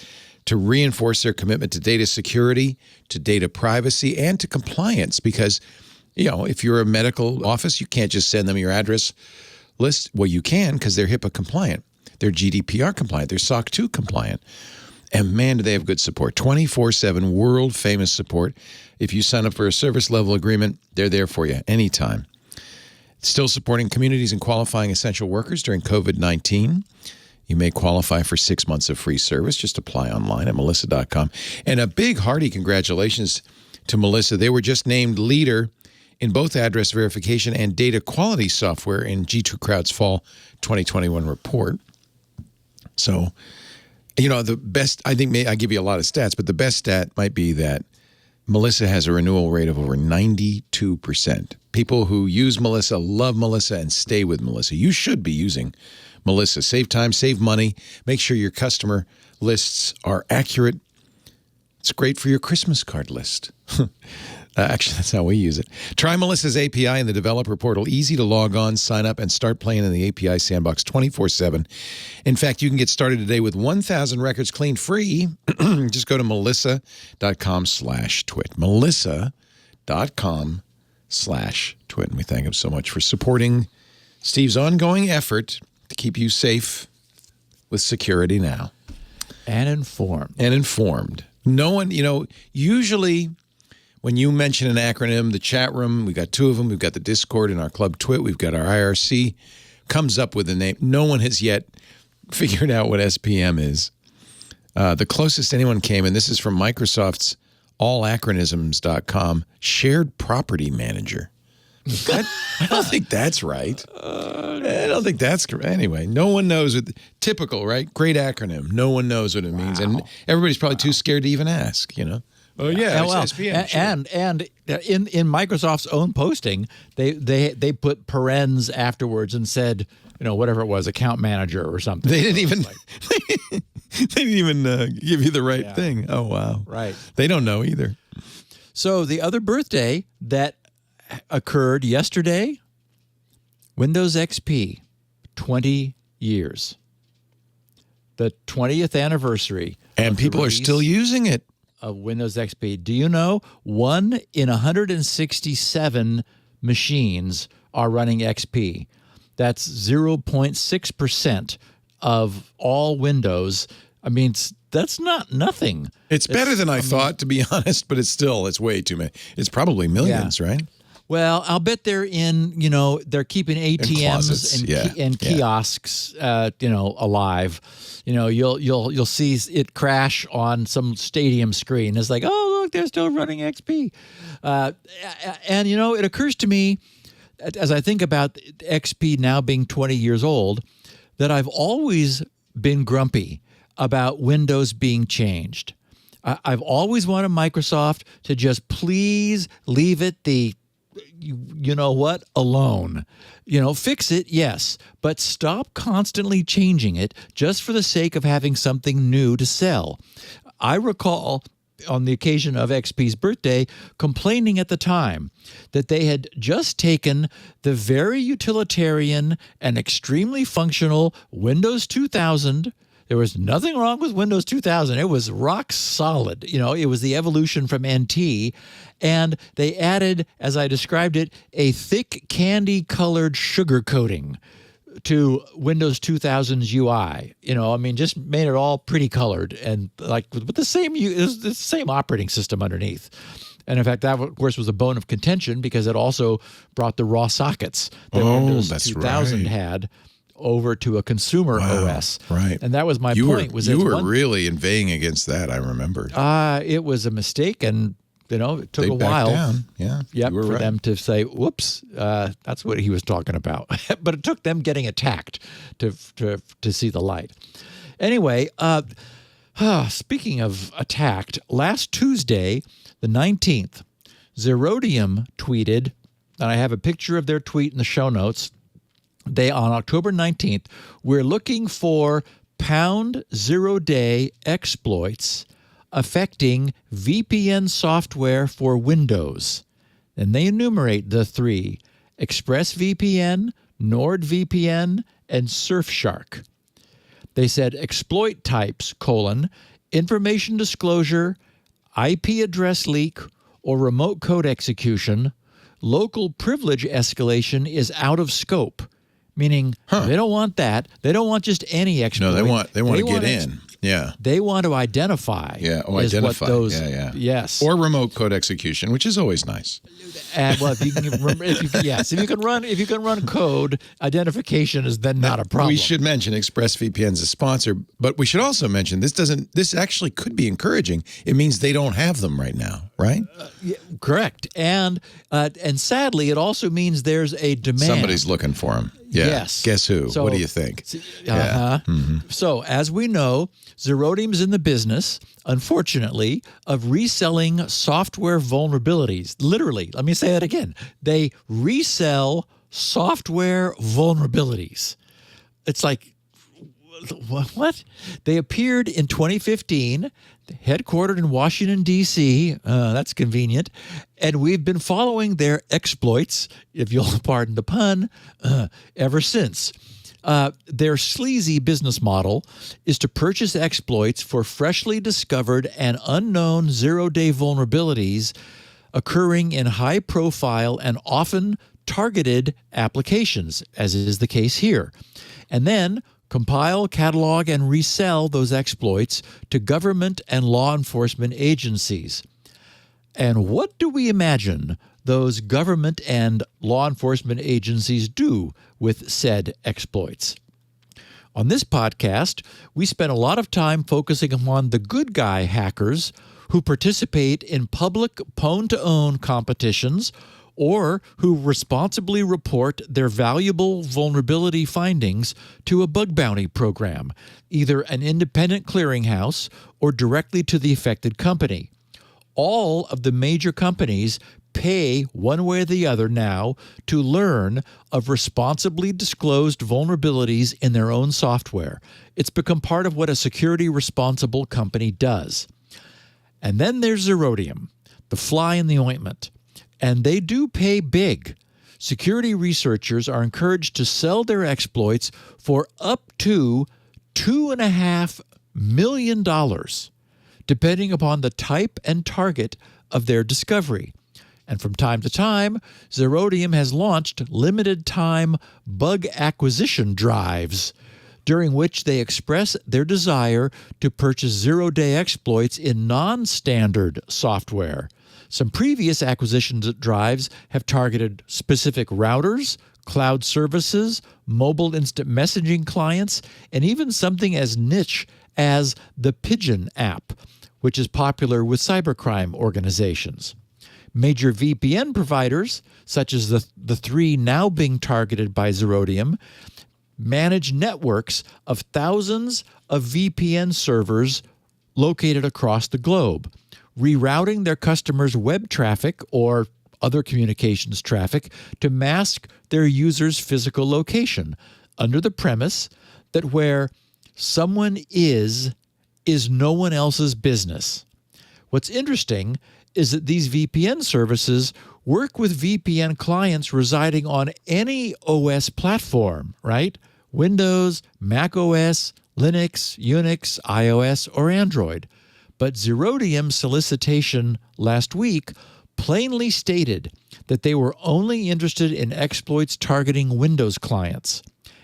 Speaker 1: to reinforce their commitment to data security, to data privacy, and to compliance. Because, if you're a medical office, you can't just send them your address list. Well, you can because they're HIPAA compliant. They're GDPR compliant. They're SOC 2 compliant. And man, do they have good support. 24/7 world-famous support. If you sign up for a service level agreement, they're there for you anytime. Still supporting communities and qualifying essential workers during COVID-19. You may qualify for 6 months of free service. Just apply online at melissa.com. And a big hearty congratulations to Melissa. They were just named leader in both address verification and data quality software in G2 Crowd's Fall 2021 report. So, the best, I think I give you a lot of stats, but the best stat might be that Melissa has a renewal rate of over 92%. People who use Melissa love Melissa and stay with Melissa. You should be using Melissa. Save time, save money. Make sure your customer lists are accurate. It's great for your Christmas card list. Actually, that's how we use it. Try Melissa's API in the developer portal. Easy to log on, sign up, and start playing in the API sandbox 24/7. In fact, you can get started today with 1,000 records cleaned free. Just go to melissa.com/twit. melissa.com/twit. And we thank him so much for supporting Steve's ongoing effort to keep you safe with security now.
Speaker 4: And informed.
Speaker 1: And informed. No one, usually when you mention an acronym, the chat room, we've got 2 of them. We've got the Discord and our Club TWiT. We've got our IRC, comes up with a name. No one has yet figured out what SPM is. The closest anyone came, and this is from Microsoft's allacronyms.com, shared property manager. I don't think that's right. I don't think that's correct. Anyway, no one knows it. Typical, right? Great acronym. No one knows what it means. And everybody's probably too scared to even ask, Oh, yeah, it's SPM. Sure.
Speaker 4: And in Microsoft's own posting, they put parens afterwards and said, whatever it was, account manager or something.
Speaker 1: They didn't even give you the right thing. Oh, wow.
Speaker 4: Right.
Speaker 1: They don't know either.
Speaker 4: So the other birthday that occurred yesterday, Windows XP, 20 years. The 20th anniversary.
Speaker 1: And people are still using it.
Speaker 4: Of Windows XP. Do you know 1 in 167 machines are running XP? That's 0.6% of all Windows. I mean, that's not nothing.
Speaker 1: It's better than I thought, to be honest, but it's way too many. It's probably millions, right?
Speaker 4: Well, I'll bet they're in, they're keeping ATMs and kiosks, alive. You'll see it crash on some stadium screen. It's like, oh, look, they're still running XP. And it occurs to me, as I think about XP now being 20 years old, that I've always been grumpy about Windows being changed. I've always wanted Microsoft to just please leave it alone. Fix it, yes, but stop constantly changing it just for the sake of having something new to sell. I recall on the occasion of XP's birthday complaining at the time that they had just taken the very utilitarian and extremely functional Windows 2000. There was nothing wrong with Windows 2000. It was rock solid. It was the evolution from NT. And they added, as I described it, a thick candy-colored sugar coating to Windows 2000's UI. Just made it all pretty colored and with the same operating system underneath. And in fact, that, of course, was a bone of contention because it also brought the raw sockets that Windows 2000 had over to a consumer OS.
Speaker 1: Right.
Speaker 4: And that was my point.
Speaker 1: You were really inveighing against that, I remember.
Speaker 4: It was a mistake, and it took
Speaker 1: a
Speaker 4: while.
Speaker 1: Down. Yeah.
Speaker 4: For them to say, whoops, that's what he was talking about. But it took them getting attacked to see the light. Anyway, speaking of attacked, last Tuesday, the 19th, Zerodium tweeted, and I have a picture of their tweet in the show notes. On October 19th, we're looking for #0day exploits affecting VPN software for Windows. And they enumerate the three: ExpressVPN, NordVPN, and Surfshark. They said exploit types, information disclosure, IP address leak, or remote code execution. Local privilege escalation is out of scope. Meaning they don't want that. They don't want just any exploit.
Speaker 1: No, they want to get in. Yeah.
Speaker 4: They want to identify.
Speaker 1: Yeah. Identify.
Speaker 4: Yes.
Speaker 1: Or remote code execution, which is always nice.
Speaker 4: And if you can run code, identification is then not a problem.
Speaker 1: We should mention ExpressVPN is a sponsor, but we should also mention this actually could be encouraging. It means they don't have them right now, right?
Speaker 4: Correct. And sadly, it also means there's a demand.
Speaker 1: Somebody's looking for them. Yeah.
Speaker 4: Yes.
Speaker 1: Guess who? So, what do you think?
Speaker 4: So, as we know, Zerodium's in the business, unfortunately, of reselling software vulnerabilities. Literally, let me say that again. They resell software vulnerabilities. It's like, what? They appeared in 2015, headquartered in Washington, D.C. That's convenient. And we've been following their exploits, if you'll pardon the pun, ever since. Their sleazy business model is to purchase exploits for freshly discovered and unknown zero-day vulnerabilities occurring in high-profile and often targeted applications, as is the case here. And then compile, catalog, and resell those exploits to government and law enforcement agencies. And what do we imagine those government and law enforcement agencies do with said exploits? On this podcast, we spent a lot of time focusing on the good guy hackers who participate in public pwn-to-own competitions or who responsibly report their valuable vulnerability findings to a bug bounty program, either an independent clearinghouse or directly to the affected company. All of the major companies pay one way or the other now to learn of responsibly disclosed vulnerabilities in their own software. It's become part of what a security responsible company does. And then there's Zerodium, the fly in the ointment. And they do pay big. Security researchers are encouraged to sell their exploits for up to $2.5 million, depending upon the type and target of their discovery. And from time to time, Zerodium has launched limited-time bug acquisition drives during which they express their desire to purchase zero-day exploits in non-standard software. Some previous acquisition drives have targeted specific routers, cloud services, mobile instant messaging clients, and even something as niche as the Pigeon app, which is popular with cybercrime organizations. Major VPN providers, such as the three now being targeted by Zerodium, manage networks of thousands of VPN servers located across the globe, rerouting their customers' web traffic or other communications traffic to mask their users' physical location under the premise that where someone is no one else's business. What's interesting is that these VPN services work with VPN clients residing on any OS platform, right? Windows, Mac OS, Linux, Unix, iOS, or Android. But Zerodium's solicitation last week plainly stated that they were only interested in exploits targeting Windows clients,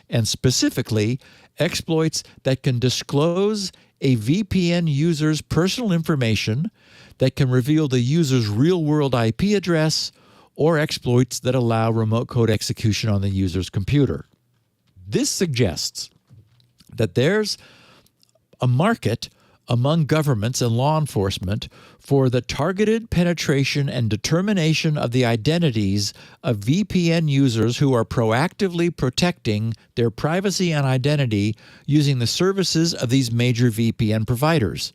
Speaker 4: and specifically exploits that can disclose a VPN user's personal information, that can reveal the user's real-world IP address, or exploits that allow remote code execution on the user's computer. This suggests that there's a market among governments and law enforcement for the targeted penetration and determination of the identities of VPN users who are proactively protecting their privacy and identity using the services of these major VPN providers.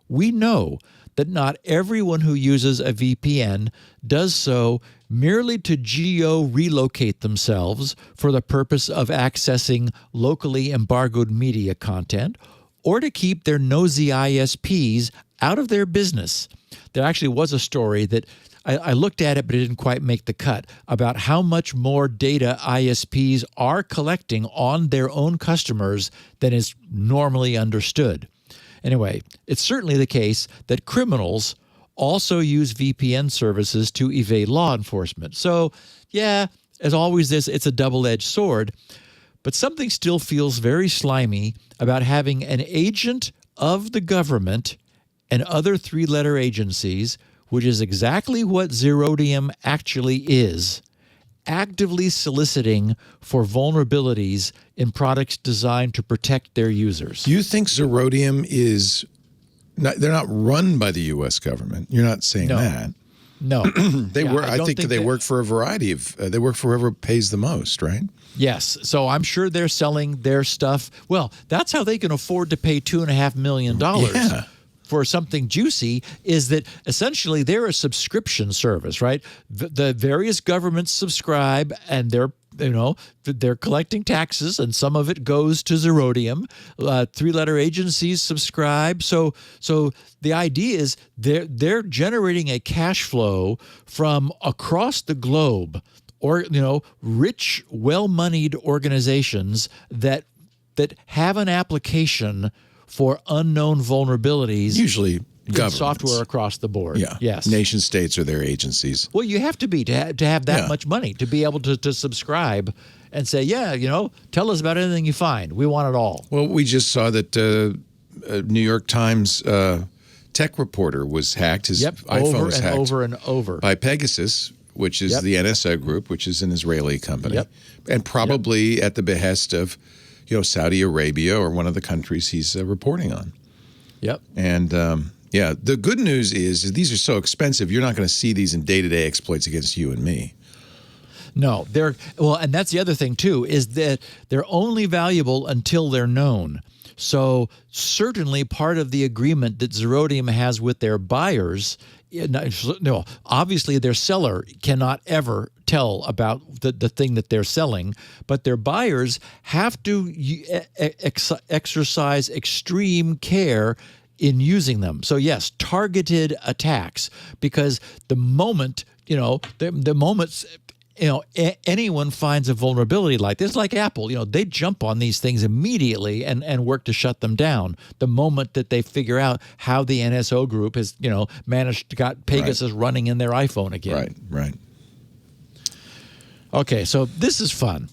Speaker 4: We know that not everyone who uses a VPN does so merely to geo-relocate themselves for the purpose of accessing locally embargoed media content, or to keep their nosy ISPs out of their business. There actually was a story that I looked at it, but it didn't quite make the cut, about how much more data ISPs are collecting on their own customers than is normally understood. Anyway, it's certainly the case that criminals also use VPN services to evade law enforcement. So, yeah, as always, it's a double-edged sword. But something still feels very slimy about having an agent of the government and other three-letter agencies, which is exactly what Zerodium actually is, actively soliciting for vulnerabilities in products designed to protect their users.
Speaker 1: You think Zerodium is not, they're not run by the U.S. government? You're not saying that.
Speaker 4: No.
Speaker 1: I think they work for a variety of, they work for whoever pays the most, right?
Speaker 4: Yes. So I'm sure they're selling their stuff. Well, that's how they can afford to pay $2.5 million for something juicy, is that essentially they're a subscription service, right? The various governments subscribe, and they're collecting taxes, and some of it goes to Zerodium. Three-letter agencies subscribe. So the idea is they're generating a cash flow from across the globe, or rich, well-moneyed organizations that have an application for unknown vulnerabilities.
Speaker 1: Usually governments.
Speaker 4: Software across the board.
Speaker 1: Yeah.
Speaker 4: Yes.
Speaker 1: Nation states are their agencies.
Speaker 4: Well, you have to be to have that much money to be able to subscribe and say, tell us about anything you find. We want it all.
Speaker 1: Well, we just saw that New York Times tech reporter was hacked. His iPhone was hacked
Speaker 4: over and over
Speaker 1: by Pegasus, which is the NSO group, which is an Israeli company, and probably at the behest of Saudi Arabia or one of the countries he's reporting on.
Speaker 4: Yep.
Speaker 1: And the good news is these are so expensive, you're not going to see these in day-to-day exploits against you and me.
Speaker 4: No, and that's the other thing too, is that they're only valuable until they're known. So certainly part of the agreement that Zerodium has with their buyers, obviously their seller cannot ever tell about the thing that they're selling, but their buyers have to exercise extreme care in using them. So yes, targeted attacks, because the moment, anyone finds a vulnerability like this, like Apple, they jump on these things immediately and work to shut them down the moment that they figure out how the NSO group has, managed to got Pegasus running in their iPhone again.
Speaker 1: Right.
Speaker 4: Okay, so this is fun.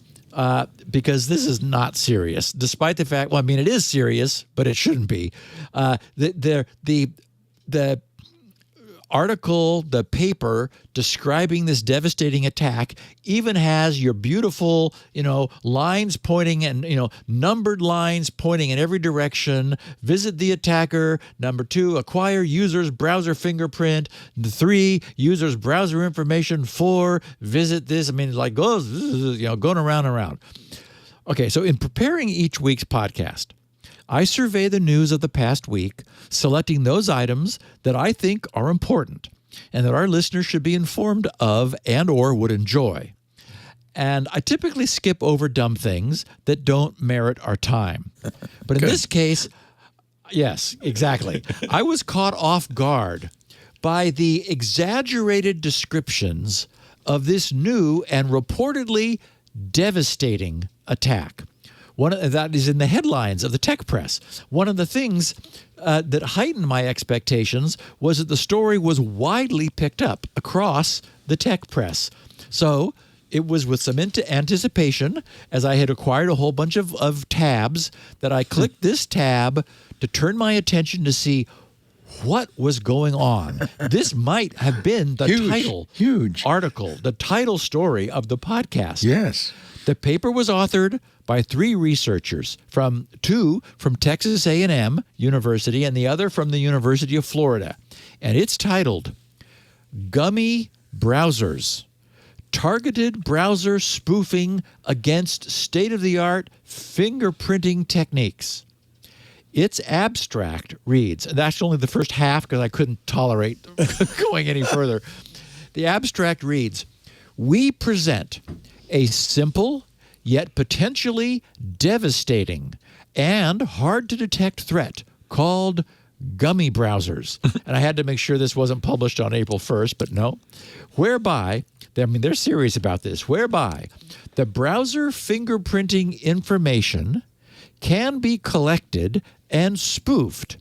Speaker 4: because this is not serious, despite the fact. Well, I mean, it is serious, but it shouldn't be. The article, the paper describing this devastating attack even has your beautiful, lines pointing and, numbered lines pointing in every direction. Visit the attacker. Number 2, acquire user's browser fingerprint. 3, user's browser information. 4, visit this. I mean, it's like goes, going around and around. Okay, so in preparing each week's podcast, I survey the news of the past week, selecting those items that I think are important and that our listeners should be informed of and or would enjoy. And I typically skip over dumb things that don't merit our time. But in this case, yes, exactly. I was caught off guard by the exaggerated descriptions of this new and reportedly devastating attack. One of that is in the headlines of the tech press. One of the things that heightened my expectations was that the story was widely picked up across the tech press. So it was with some anticipation, as I had acquired a whole bunch of tabs, that I clicked this tab to turn my attention to see what was going on. This might have been the title article, the title story of the podcast.
Speaker 1: Yes.
Speaker 4: The paper was authored by 3 researchers, 2 from Texas A&M University and the other from the University of Florida. And it's titled Gummy Browsers, Targeted Browser Spoofing Against State-of-the-Art Fingerprinting Techniques. Its abstract reads, and that's only the first half because I couldn't tolerate going any further. The abstract reads, we present a simple yet potentially devastating and hard-to-detect threat called Gummy Browsers. And I had to make sure this wasn't published on April 1st, but no. Whereby, they're serious about this, whereby the browser fingerprinting information can be collected and spoofed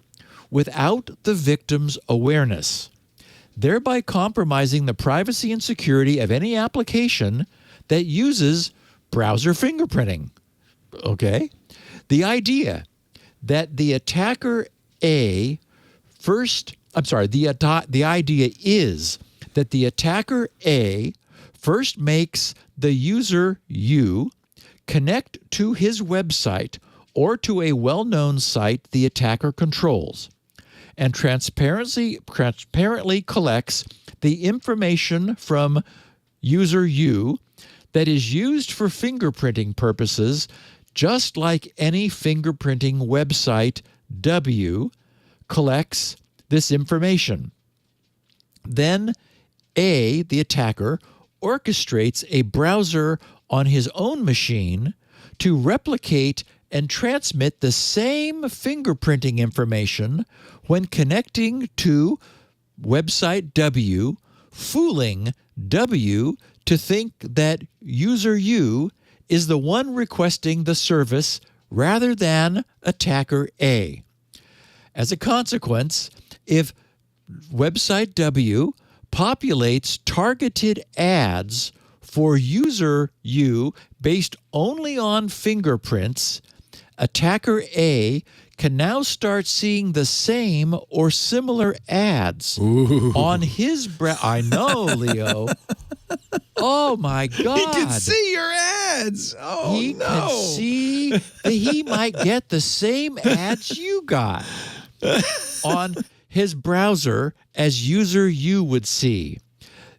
Speaker 4: without the victim's awareness, thereby compromising the privacy and security of any application that uses browser fingerprinting. Okay? The idea that the attacker the idea is that the attacker A first makes the user U connect to his website or to a well-known site the attacker controls, and transparently collects the information from user U that is used for fingerprinting purposes, just like any fingerprinting website W collects this information. Then A, the attacker, orchestrates a browser on his own machine to replicate and transmit the same fingerprinting information when connecting to website W, fooling W to think that user U is the one requesting the service rather than attacker A. As a consequence, if website W populates targeted ads for user U based only on fingerprints, attacker A can now start seeing the same or similar ads on his I know, Leo. Oh, my God.
Speaker 1: He can see your ads. Oh,
Speaker 4: he can see that he might get the same ads you got on his browser as user U would see.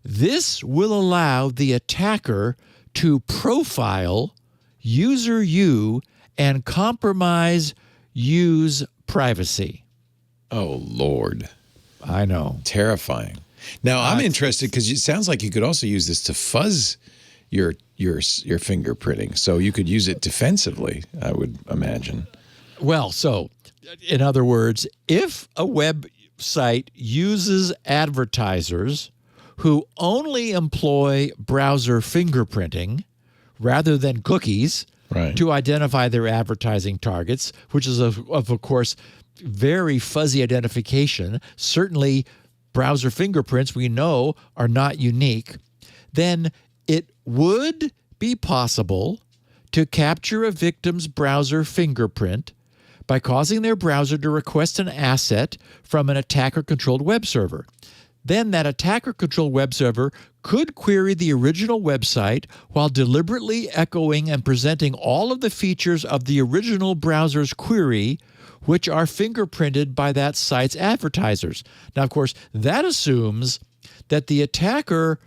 Speaker 4: This will allow the attacker to profile user U and compromise U's privacy.
Speaker 1: Oh, Lord.
Speaker 4: I know.
Speaker 1: Terrifying. Now, I'm interested because it sounds like you could also use this to fuzz your fingerprinting. So you could use it defensively, I would imagine.
Speaker 4: Well, so in other words, if a website uses advertisers who only employ browser fingerprinting rather than cookies to identify their advertising targets, which is, of course, very fuzzy identification, certainly browser fingerprints we know are not unique, then it would be possible to capture a victim's browser fingerprint by causing their browser to request an asset from an attacker-controlled web server. Then that attacker-controlled web server could query the original website while deliberately echoing and presenting all of the features of the original browser's query, which are fingerprinted by that site's advertisers. Now, of course, that assumes that the attacker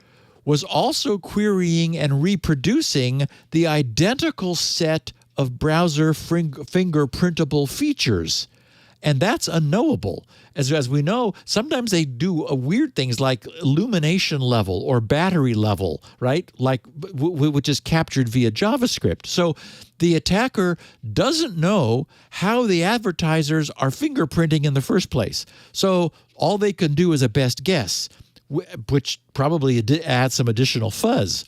Speaker 4: was also querying and reproducing the identical set of browser fingerprintable features. And that's unknowable. As we know, sometimes they do weird things like illumination level or battery level, right? Like which is captured via JavaScript. So the attacker doesn't know how the advertisers are fingerprinting in the first place. So all they can do is a best guess, which probably adds some additional fuzz.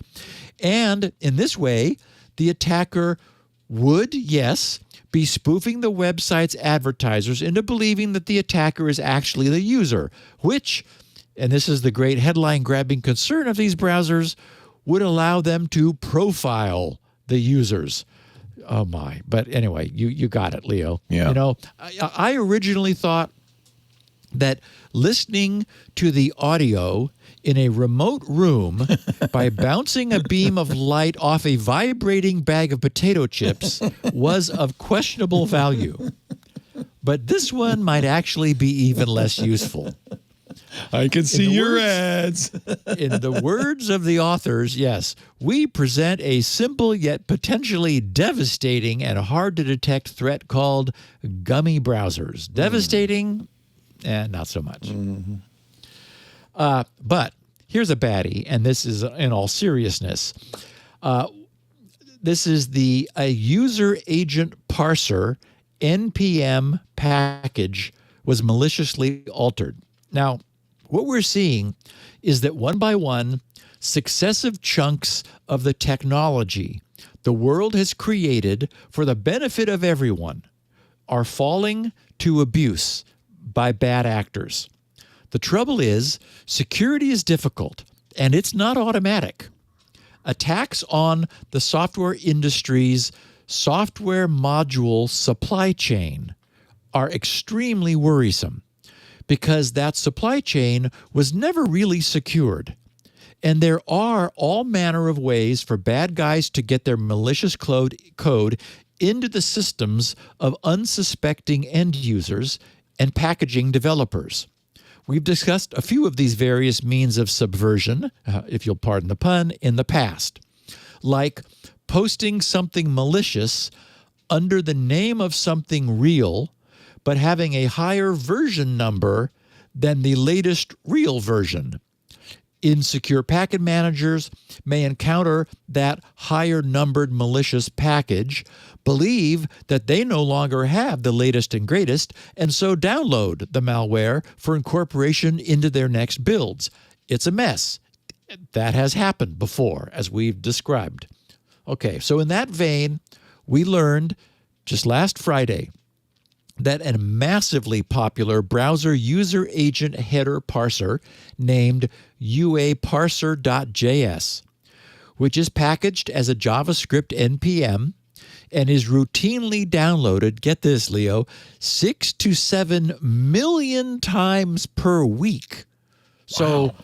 Speaker 4: And in this way, the attacker would, yes, be spoofing the website's advertisers into believing that the attacker is actually the user, which, and this is the great headline-grabbing concern of these browsers, would allow them to profile the users. Oh, my. But anyway, you got it, Leo.
Speaker 1: Yeah.
Speaker 4: You know, I originally thought that listening to the audio in a remote room by bouncing a beam of light off a vibrating bag of potato chips was of questionable value. But this one might actually be even less useful.
Speaker 1: I can see your ads.
Speaker 4: In the words of the authors, yes, we present a simple yet potentially devastating and hard-to-detect threat called Gummy Browsers. Devastating? Not so much. Mm-hmm. But here's a baddie, and this is in all seriousness. This is the user agent parser NPM package was maliciously altered. Now, what we're seeing is that one by one, successive chunks of the technology the world has created for the benefit of everyone are falling to abuse by bad actors. The trouble is, security is difficult, and it's not automatic. Attacks on the software industry's software module supply chain are extremely worrisome because that supply chain was never really secured. And there are all manner of ways for bad guys to get their malicious code into the systems of unsuspecting end users and packaging developers. We've discussed a few of these various means of subversion, if you'll pardon the pun, in the past, like posting something malicious under the name of something real, but having a higher version number than the latest real version. Insecure packet managers may encounter that higher numbered malicious package, believe that they no longer have the latest and greatest, and so download the malware for incorporation into their next builds. It's a mess. That has happened before, as we've described. Okay, so in that vein, we learned just last Friday that a massively popular browser user agent header parser named uaparser.js, which is packaged as a JavaScript NPM and is routinely downloaded, get this, Leo, 6 to 7 million times per week. So,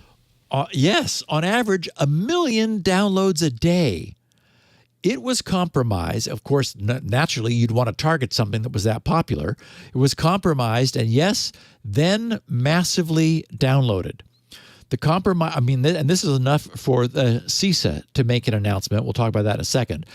Speaker 4: yes, on average, 1 million downloads a day. It was compromised. Of course, naturally, you'd want to target something that was that popular. It was compromised, and yes, then massively downloaded. The compromise, and this is enough for the CISA to make an announcement. We'll talk about that in a second.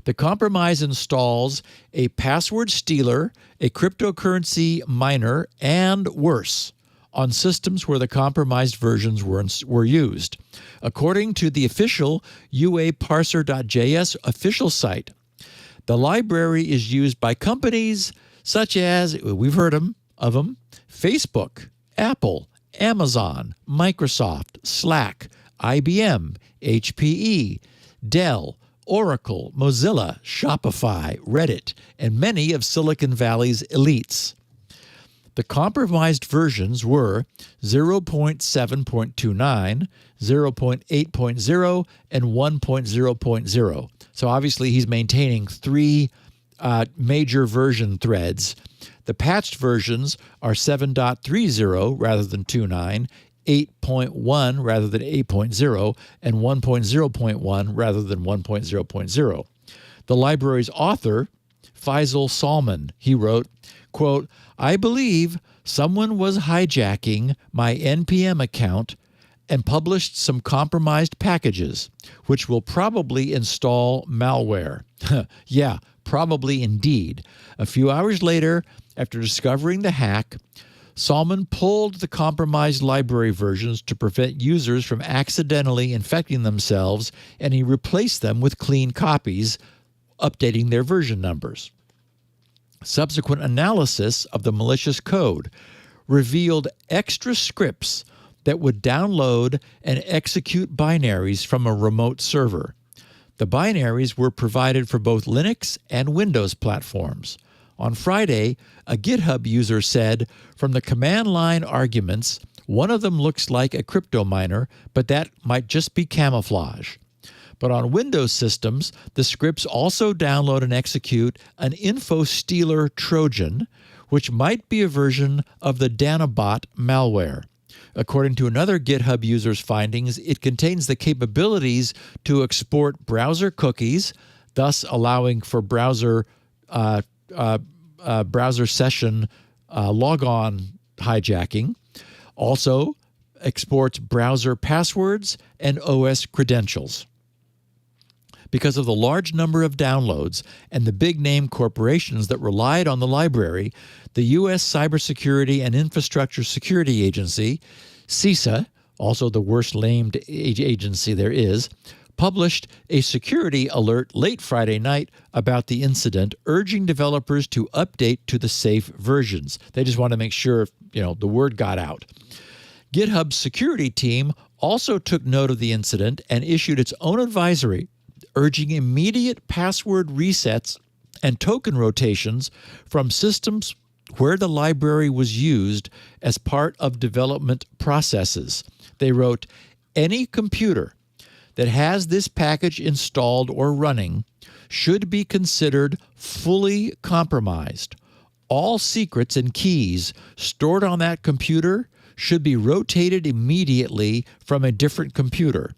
Speaker 4: The compromise installs a password stealer, a cryptocurrency miner, and worse, on systems where the compromised versions were used. According to the official uaparser.js official site, the library is used by companies such as, we've heard of them, Facebook, Apple, Amazon, Microsoft, Slack, IBM, HPE, Dell, Oracle, Mozilla, Shopify, Reddit, and many of Silicon Valley's elites. The compromised versions were 0.7.29, 0.8.0, and 1.0.0. So obviously he's maintaining three major version threads. The patched versions are 7.30 rather than 2.9, 8.1 rather than 8.0, and 1.0.1 rather than 1.0.0. The library's author, Faisal Salman, he wrote, quote, "I believe someone was hijacking my NPM account and published some compromised packages, which will probably install malware." Yeah, probably indeed. A few hours later, after discovering the hack, Salman pulled the compromised library versions to prevent users from accidentally infecting themselves, and he replaced them with clean copies, updating their version numbers. Subsequent analysis of the malicious code revealed extra scripts that would download and execute binaries from a remote server. The binaries were provided for both Linux and Windows platforms. On Friday, a GitHub user said, "From the command line arguments, one of them looks like a crypto miner, but that might just be camouflage." But on Windows systems, the scripts also download and execute an info stealer Trojan, which might be a version of the Danabot malware. According to another GitHub user's findings, it contains the capabilities to export browser cookies, thus allowing for browser session logon hijacking. Also exports browser passwords and OS credentials. Because of the large number of downloads and the big-name corporations that relied on the library, the U.S. Cybersecurity and Infrastructure Security Agency, CISA, also the worst-named agency there is, published a security alert late Friday night about the incident, urging developers to update to the safe versions. They just want to make sure, the word got out. GitHub's security team also took note of the incident and issued its own advisory, urging immediate password resets and token rotations from systems where the library was used as part of development processes. They wrote, "Any computer that has this package installed or running should be considered fully compromised. All secrets and keys stored on that computer should be rotated immediately from a different computer.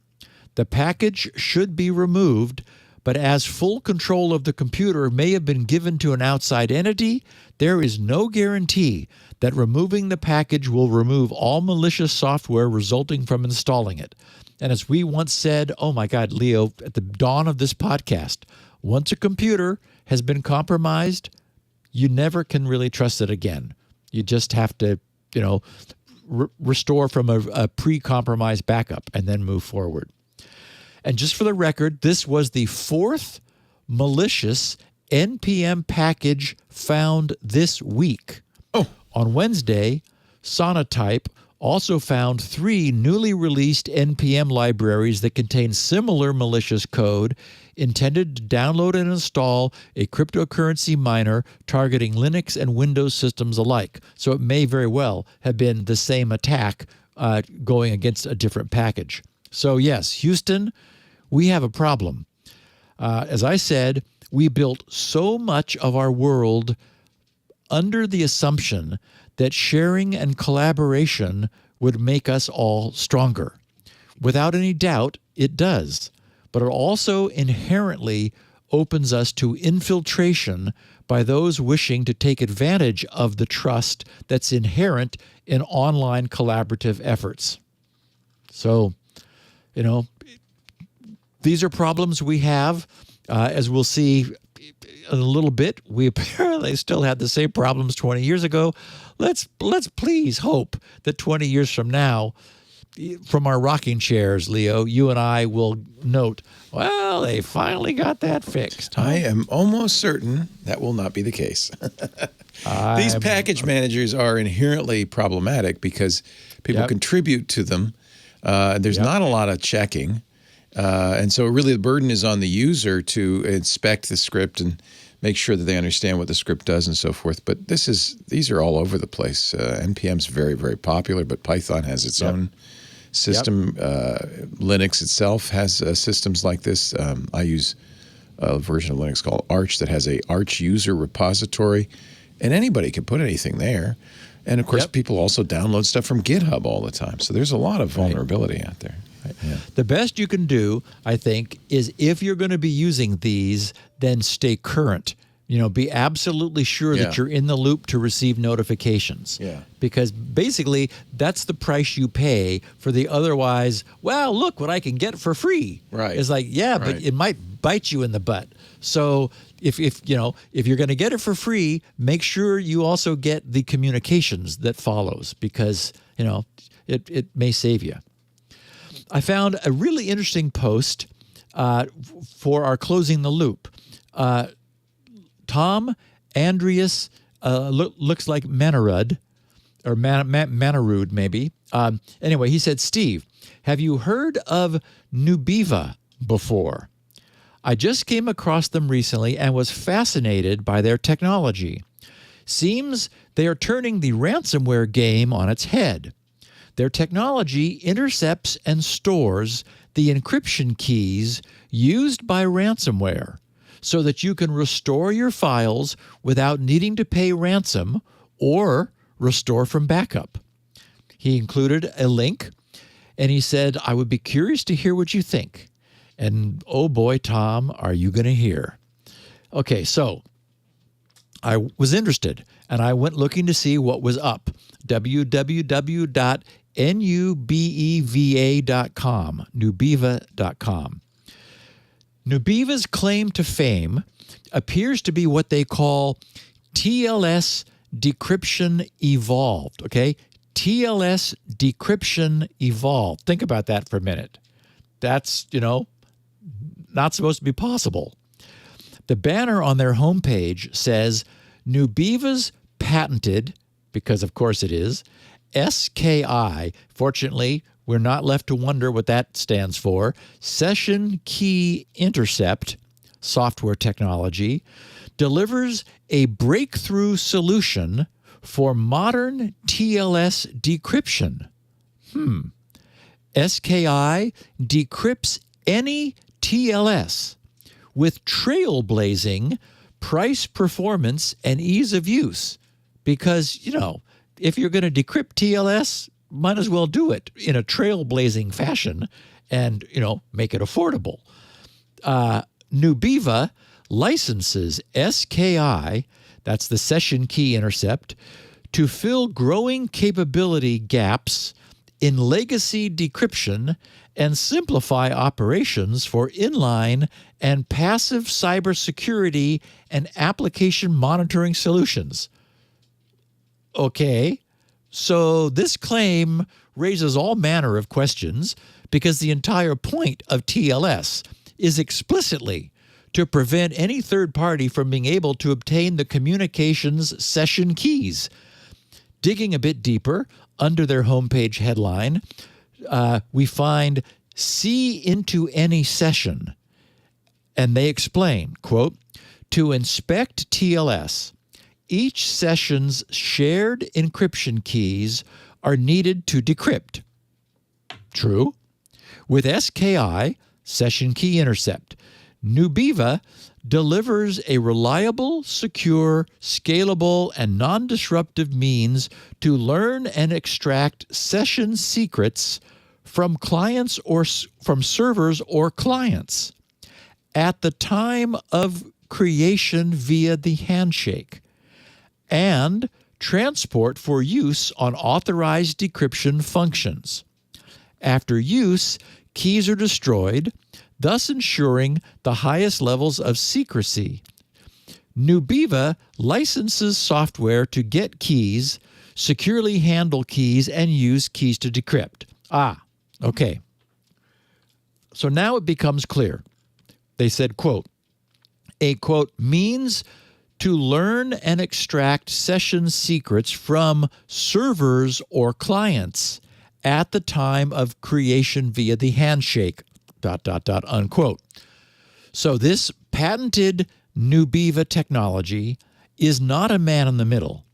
Speaker 4: The package should be removed, but as full control of the computer may have been given to an outside entity, there is no guarantee that removing the package will remove all malicious software resulting from installing it." And as we once said, oh my God, Leo, at the dawn of this podcast, once a computer has been compromised, you never can really trust it again. You just have to, restore from a pre-compromised backup and then move forward. And just for the record, this was the fourth malicious NPM package found this week. Oh. On Wednesday, Sonatype also found 3 newly released NPM libraries that contain similar malicious code intended to download and install a cryptocurrency miner targeting Linux and Windows systems alike. So it may very well have been the same attack going against a different package. So yes, Houston, we have a problem. As I said, we built so much of our world under the assumption that sharing and collaboration would make us all stronger. Without any doubt, it does. But it also inherently opens us to infiltration by those wishing to take advantage of the trust that's inherent in online collaborative efforts. So, these are problems we have. As we'll see in a little bit, we apparently still had the same problems 20 years ago. Let's please hope that 20 years from now, from our rocking chairs, Leo, you and I will note, well, they finally got that fixed. Huh?
Speaker 1: I am almost certain that will not be the case. These package managers are inherently problematic because people contribute to them. There's not a lot of checking. And so really the burden is on the user to inspect the script and make sure that they understand what the script does and so forth. But these are all over the place. NPM's very, very popular, but Python has its own system. Linux itself has systems like this. I use a version of Linux called Arch that has a Arch user repository, and anybody can put anything there. And, of course, people also download stuff from GitHub all the time. So there's a lot of vulnerability out there. Yeah.
Speaker 4: The best you can do, I think, is if you're going to be using these, then stay current. Be absolutely sure that you're in the loop to receive notifications. Yeah. Because basically, that's the price you pay for the otherwise, well, look what I can get for free.
Speaker 1: Right.
Speaker 4: It's like, but it might bite you in the butt. So if you're going to get it for free, make sure you also get the communications that follows, because, it may save you. I found a really interesting post for our Closing the Loop. Tom Andreas looks like Manarud, or Manarud maybe. Anyway, he said, Steve, have you heard of Nubiva before? I just came across them recently and was fascinated by their technology. Seems they are turning the ransomware game on its head. Their technology intercepts and stores the encryption keys used by ransomware so that you can restore your files without needing to pay ransom or restore from backup. He included a link, and he said, I would be curious to hear what you think. And oh boy, Tom, are you going to hear? Okay, so I was interested, and I went looking to see what was up. www.nubeva.com, nubiva.com. Nubiva's claim to fame appears to be what they call TLS decryption evolved, okay? TLS decryption evolved. Think about that for a minute. That's, not supposed to be possible. The banner on their homepage says, Nubiva's patented, because of course it is, SKI, fortunately, we're not left to wonder what that stands for, Session Key Intercept software technology, delivers a breakthrough solution for modern TLS decryption. SKI decrypts any TLS with trailblazing price, performance, and ease of use. Because, if you're going to decrypt TLS, might as well do it in a trailblazing fashion and, make it affordable. Nubiva licenses SKI, that's the Session Key Intercept, to fill growing capability gaps in legacy decryption and simplify operations for inline and passive cybersecurity and application monitoring solutions. Okay, so this claim raises all manner of questions because the entire point of TLS is explicitly to prevent any third party from being able to obtain the communications session keys. Digging a bit deeper, under their homepage headline, we find "See into any session." And they explain, quote, to inspect TLS, each session's shared encryption keys are needed to decrypt. True. With SKI, Session Key Intercept, Nubiva delivers a reliable, secure, scalable, and non-disruptive means to learn and extract session secrets from clients or from servers or clients at the time of creation via the handshake, and transport for use on authorized decryption functions. After use, keys are destroyed, thus ensuring the highest levels of secrecy. Nubiva licenses software to get keys, securely handle keys, and use keys to decrypt. Okay. So now it becomes clear. They said, quote, a, quote, means to learn and extract session secrets from servers or clients at the time of creation via the handshake, unquote. So this patented Nubiva technology is not a man in the middle.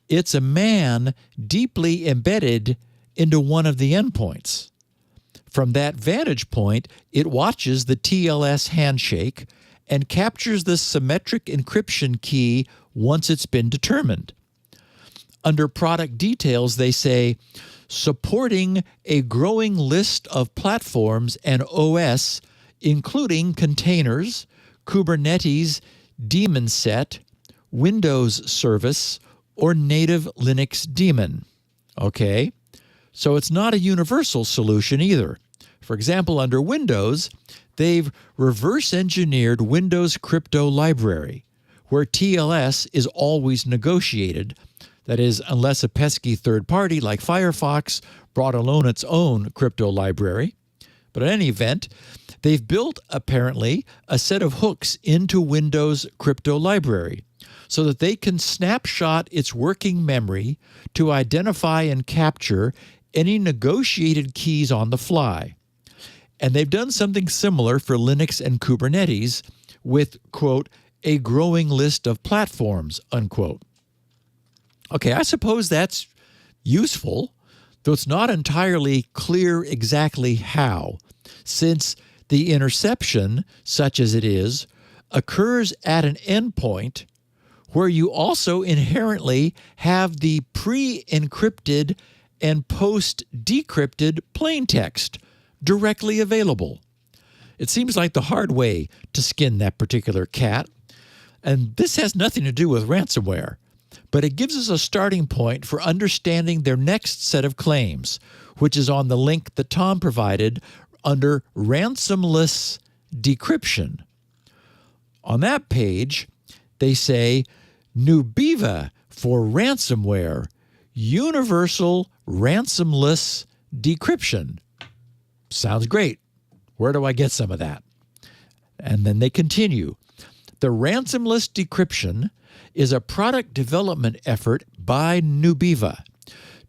Speaker 4: It's a man deeply embedded into one of the endpoints. From that vantage point, it watches the TLS handshake and captures the symmetric encryption key once it's been determined. Under product details, they say, supporting a growing list of platforms and OS, including containers, Kubernetes, daemon set, Windows service, or native Linux daemon. Okay, so it's not a universal solution either. For example, under Windows, they've reverse engineered Windows crypto library, where TLS is always negotiated. That is, unless a pesky third party like Firefox brought along its own crypto library. But in any event, they've built, apparently, a set of hooks into Windows crypto library so that they can snapshot its working memory to identify and capture any negotiated keys on the fly. And they've done something similar for Linux and Kubernetes with, quote, a growing list of platforms, unquote. Okay, I suppose that's useful, though it's not entirely clear exactly how, since the interception, such as it is, occurs at an endpoint where you also inherently have the pre-encrypted and post-decrypted plaintext directly available. It seems like the hard way to skin that particular cat, and this has nothing to do with ransomware. But it gives us a starting point for understanding their next set of claims, which is on the link that Tom provided under ransomless decryption. On that page, they say, Nubiva for ransomware, universal ransomless decryption. Sounds great. Where do I get some of that? And then they continue. The ransomless decryption is a product development effort by Nubiva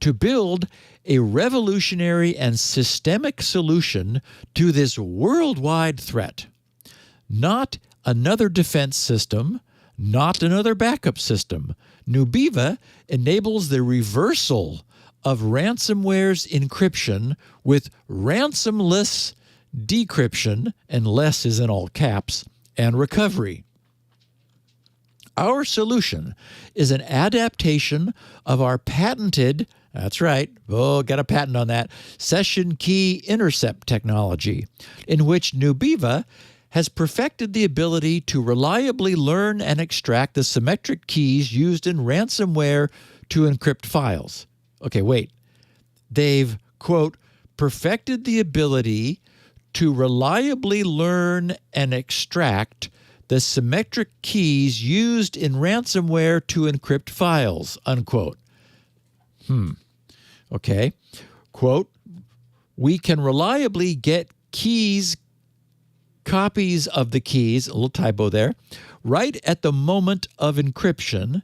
Speaker 4: to build a revolutionary and systemic solution to this worldwide threat. Not another defense system, not another backup system. Nubiva enables the reversal of ransomware's encryption with ransomless decryption, and less is in all caps, and recovery. Our solution is an adaptation of our patented, that's right, got a patent on that, session key intercept technology, in which Nubiva has perfected the ability to reliably learn and extract the symmetric keys used in ransomware to encrypt files. Okay, wait. They've, quote, perfected the ability to reliably learn and extract the symmetric keys used in ransomware to encrypt files, unquote. Okay. Quote, we can reliably get copies of the keys, a little typo there, right at the moment of encryption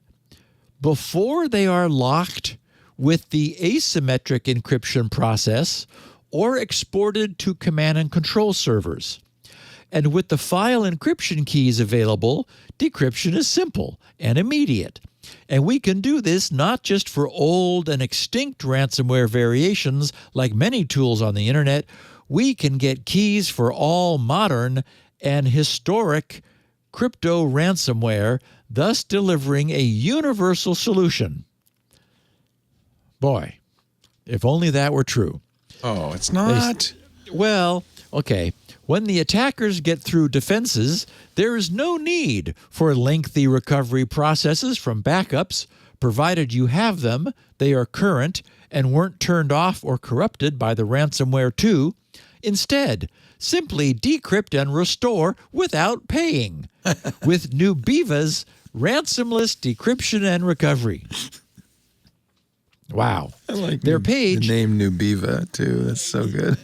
Speaker 4: before they are locked with the asymmetric encryption process or exported to command and control servers. And with the file encryption keys available, decryption is simple and immediate. And we can do this not just for old and extinct ransomware variations like many tools on the internet. We can get keys for all modern and historic crypto ransomware, thus delivering a universal solution. Boy, if only that were true.
Speaker 1: Oh, it's not.
Speaker 4: Well, okay. When the attackers get through defenses, there is no need for lengthy recovery processes from backups, provided you have them, they are current, and weren't turned off or corrupted by the ransomware too. Instead, simply decrypt and restore without paying with Nubiva's ransomless decryption and recovery. Wow.
Speaker 5: I like
Speaker 4: their page.
Speaker 5: The name Nubiva, too. That's so good.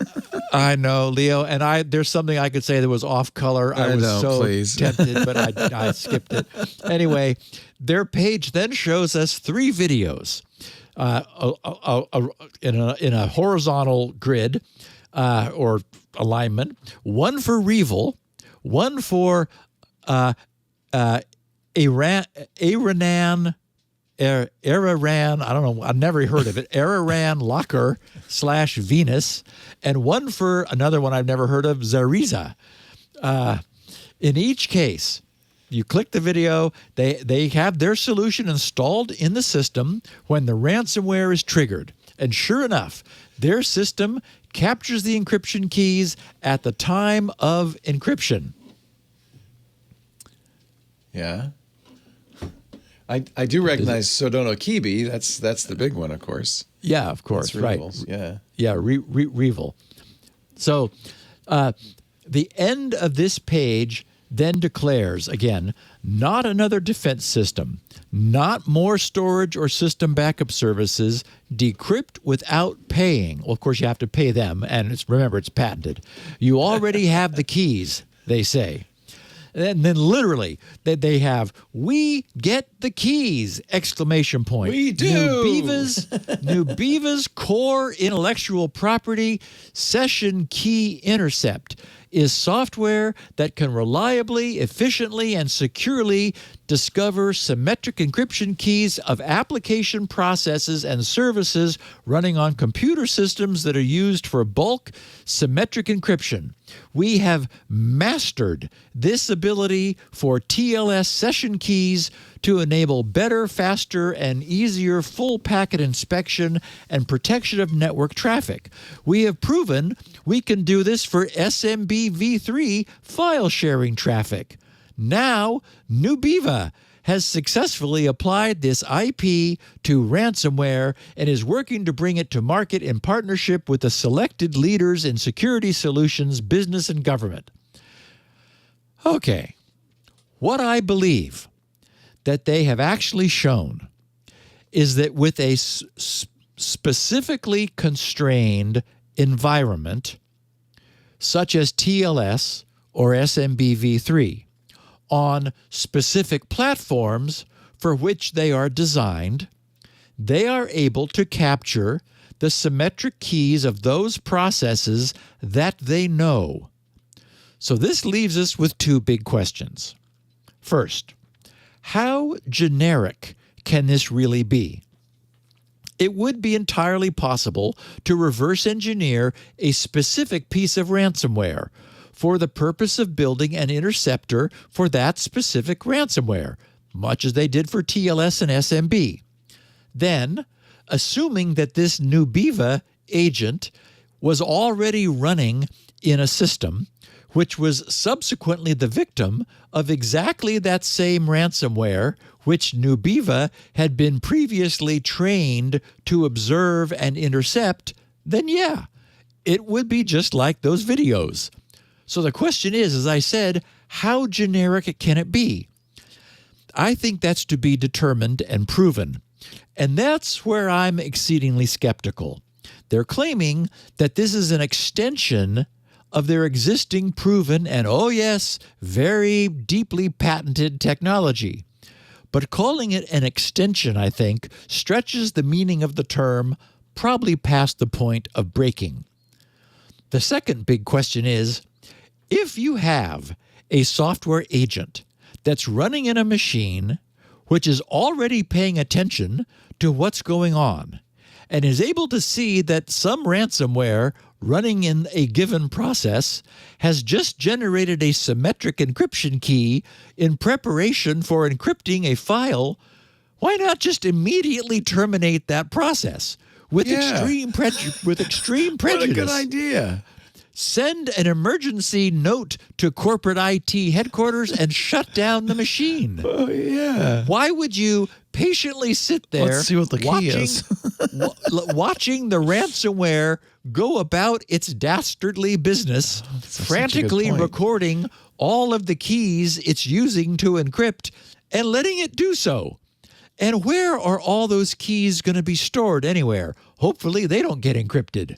Speaker 4: I know, Leo, and there's something I could say that was off color. I was so tempted, but I skipped it. Anyway, their page then shows us 3 videos in a horizontal grid or alignment, one for REvil, one for Araran, I don't know, I've never heard of it, Araran Locker / Venus, and one for another one I've never heard of, Zariza. In each case, you click the video, they have their solution installed in the system when the ransomware is triggered. And sure enough, their system captures the encryption keys at the time of encryption.
Speaker 1: Yeah. I do recognize Sodono Kibi. That's the big one, of course.
Speaker 4: Yeah, of course,
Speaker 1: That's
Speaker 4: right.
Speaker 1: REvils, yeah.
Speaker 4: Yeah, REvil. So the end of this page then declares, again, not another defense system, not more storage or system backup services, decrypt without paying. Well, of course, you have to pay them, and remember, it's patented. You already have the keys, they say. And then literally, they have, we get the keys, !
Speaker 1: We do.
Speaker 4: Nubiva's core intellectual property, session key intercept, is software that can reliably, efficiently, and securely discover symmetric encryption keys of application processes and services running on computer systems that are used for bulk symmetric encryption. We have mastered this ability for TLS session keys to enable better, faster, and easier full packet inspection and protection of network traffic. We have proven we can do this for SMB v3 file sharing traffic. Now, Nubiva has successfully applied this IP to ransomware and is working to bring it to market in partnership with the selected leaders in security solutions, business, and government. Okay, what I believe that they have actually shown is that with a specifically constrained environment, such as TLS or SMBv3, on specific platforms for which they are designed, they are able to capture the symmetric keys of those processes that they know. So this leaves us with two big questions. First, how generic can this really be? It would be entirely possible to reverse engineer a specific piece of ransomware for the purpose of building an interceptor for that specific ransomware, much as they did for TLS and SMB. Then, assuming that this Nubiva agent was already running in a system which was subsequently the victim of exactly that same ransomware which Nubiva had been previously trained to observe and intercept, then yeah, it would be just like those videos. So the question is, as I said, how generic can it be? I think that's to be determined and proven. And that's where I'm exceedingly skeptical. They're claiming that this is an extension of their existing proven and, oh yes, very deeply patented technology. But calling it an extension, I think, stretches the meaning of the term probably past the point of breaking. The second big question is, if you have a software agent that's running in a machine which is already paying attention to what's going on and is able to see that some ransomware running in a given process has just generated a symmetric encryption key in preparation for encrypting a file, why not just immediately terminate that process with extreme prejudice?
Speaker 1: What a good idea.
Speaker 4: Send an emergency note to corporate IT headquarters and shut down the machine.
Speaker 1: Oh, yeah.
Speaker 4: Why would you patiently sit there
Speaker 5: Let's see what the key is.
Speaker 4: watching the ransomware go about its dastardly business, frantically recording all of the keys it's using to encrypt and letting it do so? And where are all those keys going to be stored anywhere? Hopefully they don't get encrypted.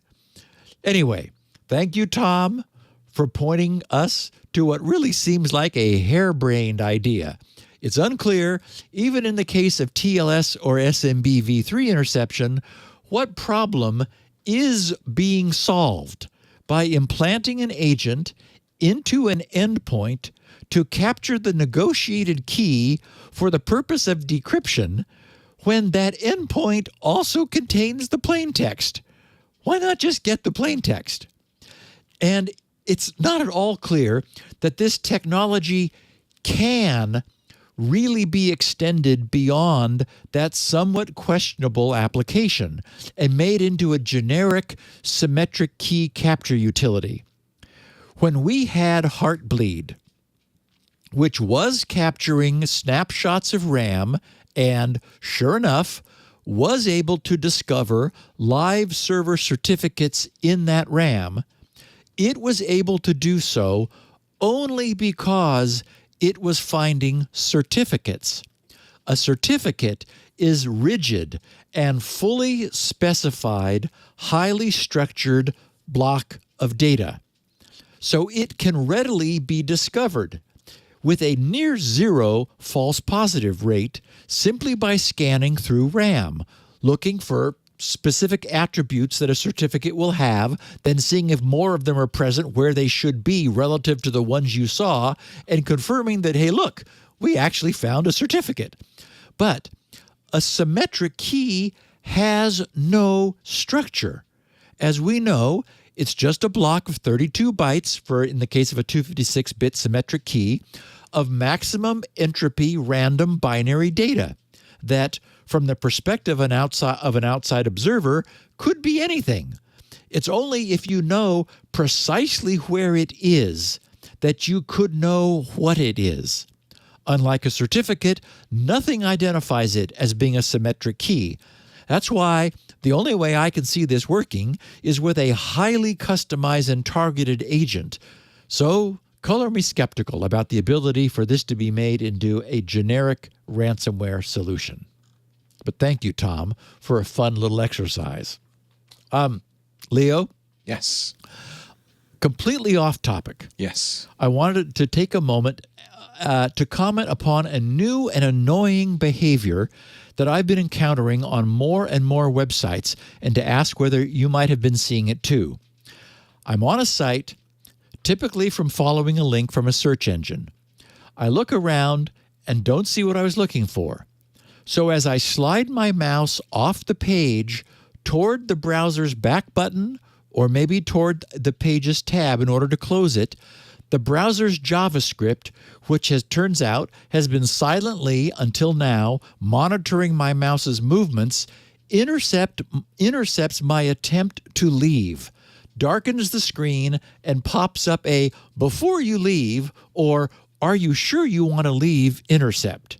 Speaker 4: Anyway, thank you, Tom, for pointing us to what really seems like a harebrained idea. It's unclear, even in the case of TLS or SMBv3 interception, what problem is being solved by implanting an agent into an endpoint to capture the negotiated key for the purpose of decryption when that endpoint also contains the plain text? Why not just get the plain text? And it's not at all clear that this technology can really be extended beyond that somewhat questionable application and made into a generic symmetric key capture utility. When we had Heartbleed, which was capturing snapshots of RAM and, sure enough, was able to discover live server certificates in that RAM, it was able to do so only because it was finding certificates. A certificate is rigid and fully specified, highly structured block of data. So it can readily be discovered with a near zero false positive rate simply by scanning through RAM, looking for specific attributes that a certificate will have, then seeing if more of them are present where they should be relative to the ones you saw, and confirming that, hey, look, we actually found a certificate. But a symmetric key has no structure. As we know, it's just a block of 32 bytes for, in the case of a 256-bit symmetric key, of maximum entropy random binary data that, from the perspective of an outside observer, could be anything. It's only if you know precisely where it is that you could know what it is. Unlike a certificate, nothing identifies it as being a symmetric key. That's why the only way I can see this working is with a highly customized and targeted agent. So, color me skeptical about the ability for this to be made into a generic ransomware solution. But thank you, Tom, for a fun little exercise. Leo?
Speaker 1: Yes.
Speaker 4: Completely off topic.
Speaker 1: Yes.
Speaker 4: I wanted to take a moment to comment upon a new and annoying behavior that I've been encountering on more and more websites, and to ask whether you might have been seeing it too. I'm on a site, typically from following a link from a search engine. I look around and don't see what I was looking for. So as I slide my mouse off the page toward the browser's back button, or maybe toward the page's tab in order to close it, the browser's JavaScript, which turns out has been silently, until now, monitoring my mouse's movements, intercepts my attempt to leave, darkens the screen, and pops up a "before you leave" or "are you sure you want to leave" intercept.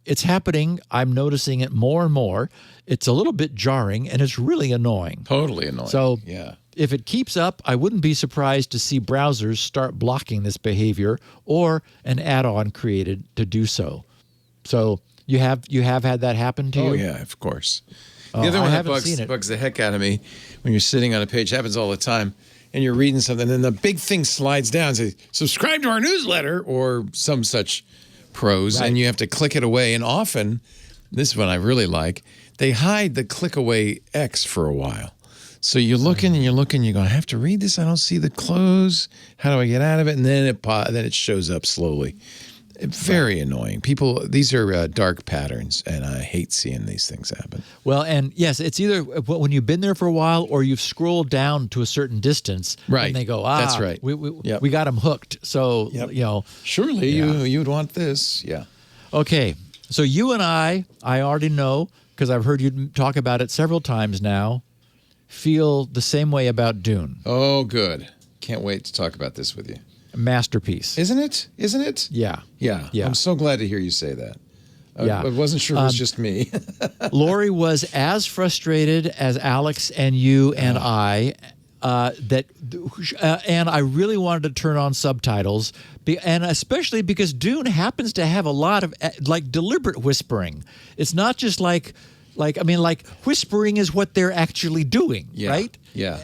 Speaker 4: It's happening. I'm noticing it more and more. It's a little bit jarring, and it's really annoying.
Speaker 1: Totally annoying.
Speaker 4: So,
Speaker 1: yeah.
Speaker 4: If it keeps up, I wouldn't be surprised to see browsers start blocking this behavior, or an add-on created to do so. So you have had that happen to you?
Speaker 1: Oh, yeah, of course. The other one that bugs the heck out of me when you're sitting on a page, happens all the time, and you're reading something, and the big thing slides down and says, "Subscribe to our newsletter," or some such prose, right. And you have to click it away. And often, this is one I really like, they hide the click away X for a while. So you're looking and you're looking, you go, "I have to read this. I don't see the close. How do I get out of it?" And then it shows up slowly. Very annoying. People, these are dark patterns, and I hate seeing these things happen.
Speaker 4: Well, and yes, it's either when you've been there for a while, or you've scrolled down to a certain distance,
Speaker 1: right?
Speaker 4: And they go,
Speaker 1: "That's right.
Speaker 4: We got them hooked." So
Speaker 1: surely you'd want this, yeah.
Speaker 4: Okay, so you and I already know, because I've heard you talk about it several times now, feel the same way about Dune.
Speaker 1: Oh, good. Can't wait to talk about this with you.
Speaker 4: Masterpiece.
Speaker 1: Isn't it?
Speaker 4: Yeah.
Speaker 1: I'm so glad to hear you say that.
Speaker 4: Yeah.
Speaker 1: I wasn't sure it was just me.
Speaker 4: Lori was as frustrated as Alex and you and I, and I really wanted to turn on subtitles, and especially because Dune happens to have a lot of deliberate whispering. It's not just like whispering is what they're actually doing, right?
Speaker 1: Yeah.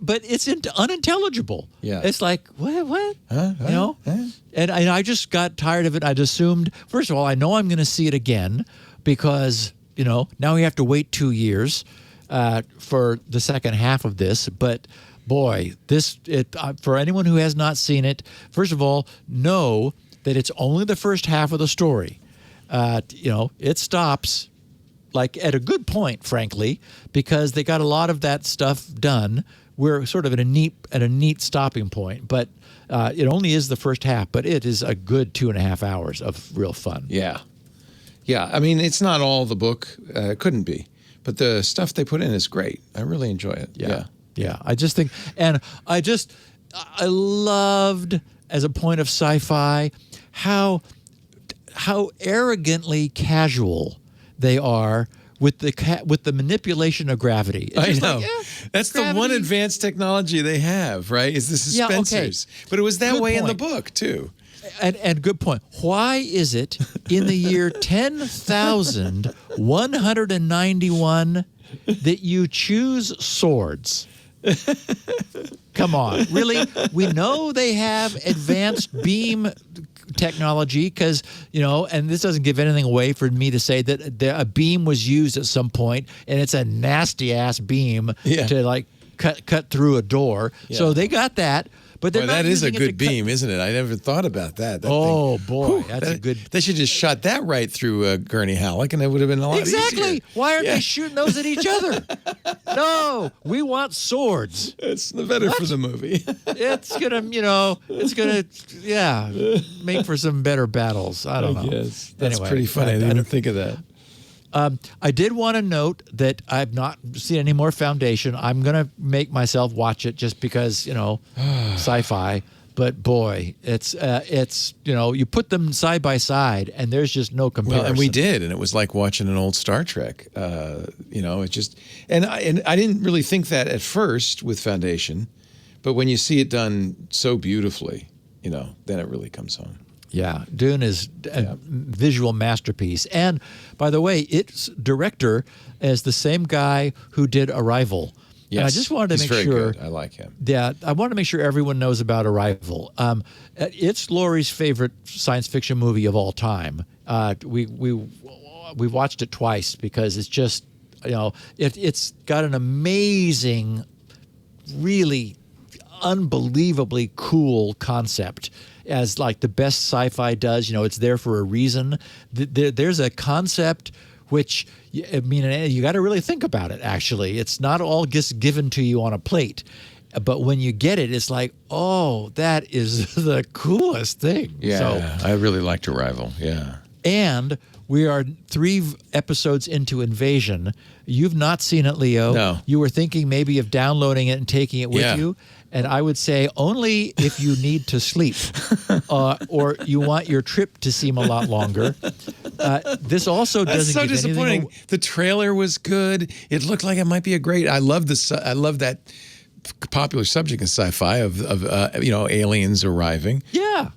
Speaker 4: But it's unintelligible. Yeah. It's like, what?
Speaker 1: Huh?
Speaker 4: And I just got tired of it. I'd assumed, first of all, I know I'm going to see it again because, now we have to wait 2 years for the second half of this. But boy, for anyone who has not seen it, first of all, know that it's only the first half of the story. It stops like at a good point, frankly, because they got a lot of that stuff done. We're sort of at a neat stopping point, but it only is the first half. But it is a good 2.5 hours of real fun.
Speaker 1: Yeah. I mean, it's not all the book. It couldn't be. But the stuff they put in is great. I really enjoy it.
Speaker 4: Yeah. I just think, and I loved, as a point of sci-fi, how arrogantly casual they are with the manipulation of gravity. It's
Speaker 1: I know. That's
Speaker 4: gravity.
Speaker 1: the one advanced technology they have, right? Is the suspensors.
Speaker 4: Yeah, okay.
Speaker 1: But it was that
Speaker 4: Good
Speaker 1: way in the
Speaker 4: point.
Speaker 1: book, too.
Speaker 4: And good point. Why is it in the year 10,191 that you choose swords? Come on. Really? We know they have advanced beam technology because, and this doesn't give anything away for me to say that a beam was used at some point, and it's a nasty-ass beam to, like, cut through a door. Yeah. So they got that. But
Speaker 1: Boy, that is a good beam, isn't it? I never thought about that. Boy,
Speaker 4: that's a good.
Speaker 1: They should just shot that right through Gurney Halleck, and it would have been a lot easier.
Speaker 4: Why aren't they shooting those at each other? No, we want swords.
Speaker 1: It's better for the movie.
Speaker 4: It's gonna, make for some better battles. I don't know.
Speaker 1: Yes, that's
Speaker 4: anyway,
Speaker 1: pretty funny. I didn't think of that.
Speaker 4: I did want to note that I've not seen any more Foundation. I'm going to make myself watch it just because, sci-fi. But boy, it's you put them side by side and there's just no comparison.
Speaker 1: Well, and we did, and it was like watching an old Star Trek. It just and I didn't really think that at first with Foundation, but when you see it done so beautifully, then it really comes home.
Speaker 4: Yeah, Dune is a visual masterpiece. And, by the way, its director is the same guy who did REvil.
Speaker 1: Yes,
Speaker 4: and I just wanted to make
Speaker 1: very
Speaker 4: sure.
Speaker 1: Good. I like him.
Speaker 4: Yeah, I wanted to make sure everyone knows about REvil. It's Lori's favorite science fiction movie of all time. We watched it twice because it's just, it's got an amazing, really unbelievably cool concept. As like the best sci-fi does, it's there for a reason. There's a concept which, you got to really think about it, actually. It's not all just given to you on a plate. But when you get it, it's like, oh, that is the coolest thing.
Speaker 1: Yeah, so, I really liked REvil, yeah.
Speaker 4: And we are 3 episodes into Invasion. You've not seen it, Leo.
Speaker 1: No.
Speaker 4: You were thinking maybe of downloading it and taking it with you. And I would say only if you need to sleep or you want your trip to seem a lot longer. This also doesn't give
Speaker 1: disappointing.
Speaker 4: anything.
Speaker 1: The trailer was good. It looked like it might be a great. I love that popular subject in sci-fi of aliens arriving.
Speaker 4: Yeah.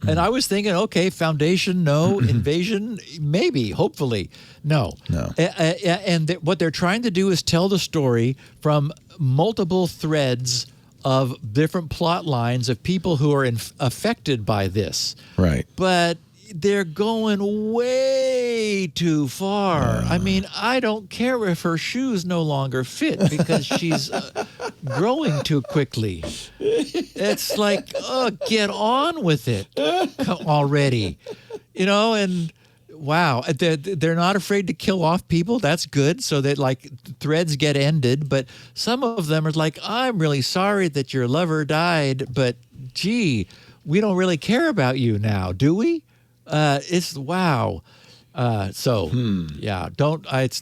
Speaker 4: And I was thinking, okay, Foundation, no. Invasion, maybe, hopefully. No. And what they're trying to do is tell the story from multiple threads of different plot lines of people who are affected by this.
Speaker 1: Right.
Speaker 4: But they're going way too far. I mean, I don't care if her shoes no longer fit because she's growing too quickly. It's like, get on with it already. And wow, they're not afraid to kill off people. That's good. So that like threads get ended. But some of them are like, I'm really sorry that your lover died, but gee, we don't really care about you now, do we? It's wow. It's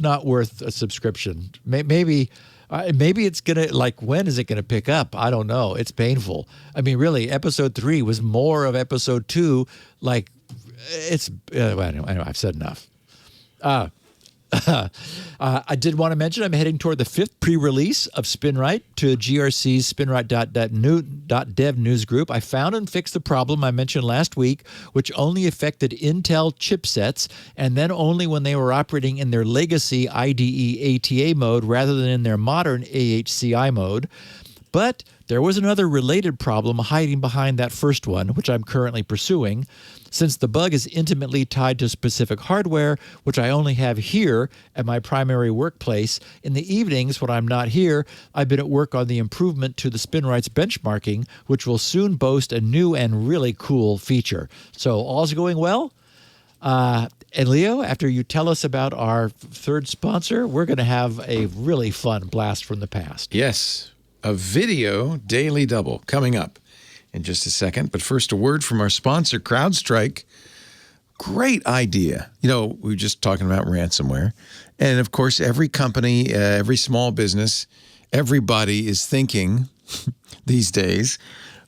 Speaker 4: not worth a subscription. Maybe it's gonna, like, when is it gonna pick up? I don't know. It's painful. I mean, really, episode 3 was more of episode 2. Like, it's anyway, I've said enough. I did want to mention I'm heading toward the 5th pre-release of SpinRite to GRC's SpinRite.dev news group. I found and fixed the problem I mentioned last week, which only affected Intel chipsets, and then only when they were operating in their legacy IDE ATA mode rather than in their modern AHCI mode. But there was another related problem hiding behind that first one, which I'm currently pursuing. Since the bug is intimately tied to specific hardware, which I only have here at my primary workplace, in the evenings when I'm not here, I've been at work on the improvement to the SpinRite's benchmarking, which will soon boast a new and really cool feature. So all's going well? And Leo, after you tell us about our third sponsor, we're going to have a really fun blast from the past.
Speaker 1: Yes, a video daily double coming up in just a second. But first, a word from our sponsor, CrowdStrike. Great idea. You know, we were just talking about ransomware. And of course, every company, every small business, everybody is thinking these days,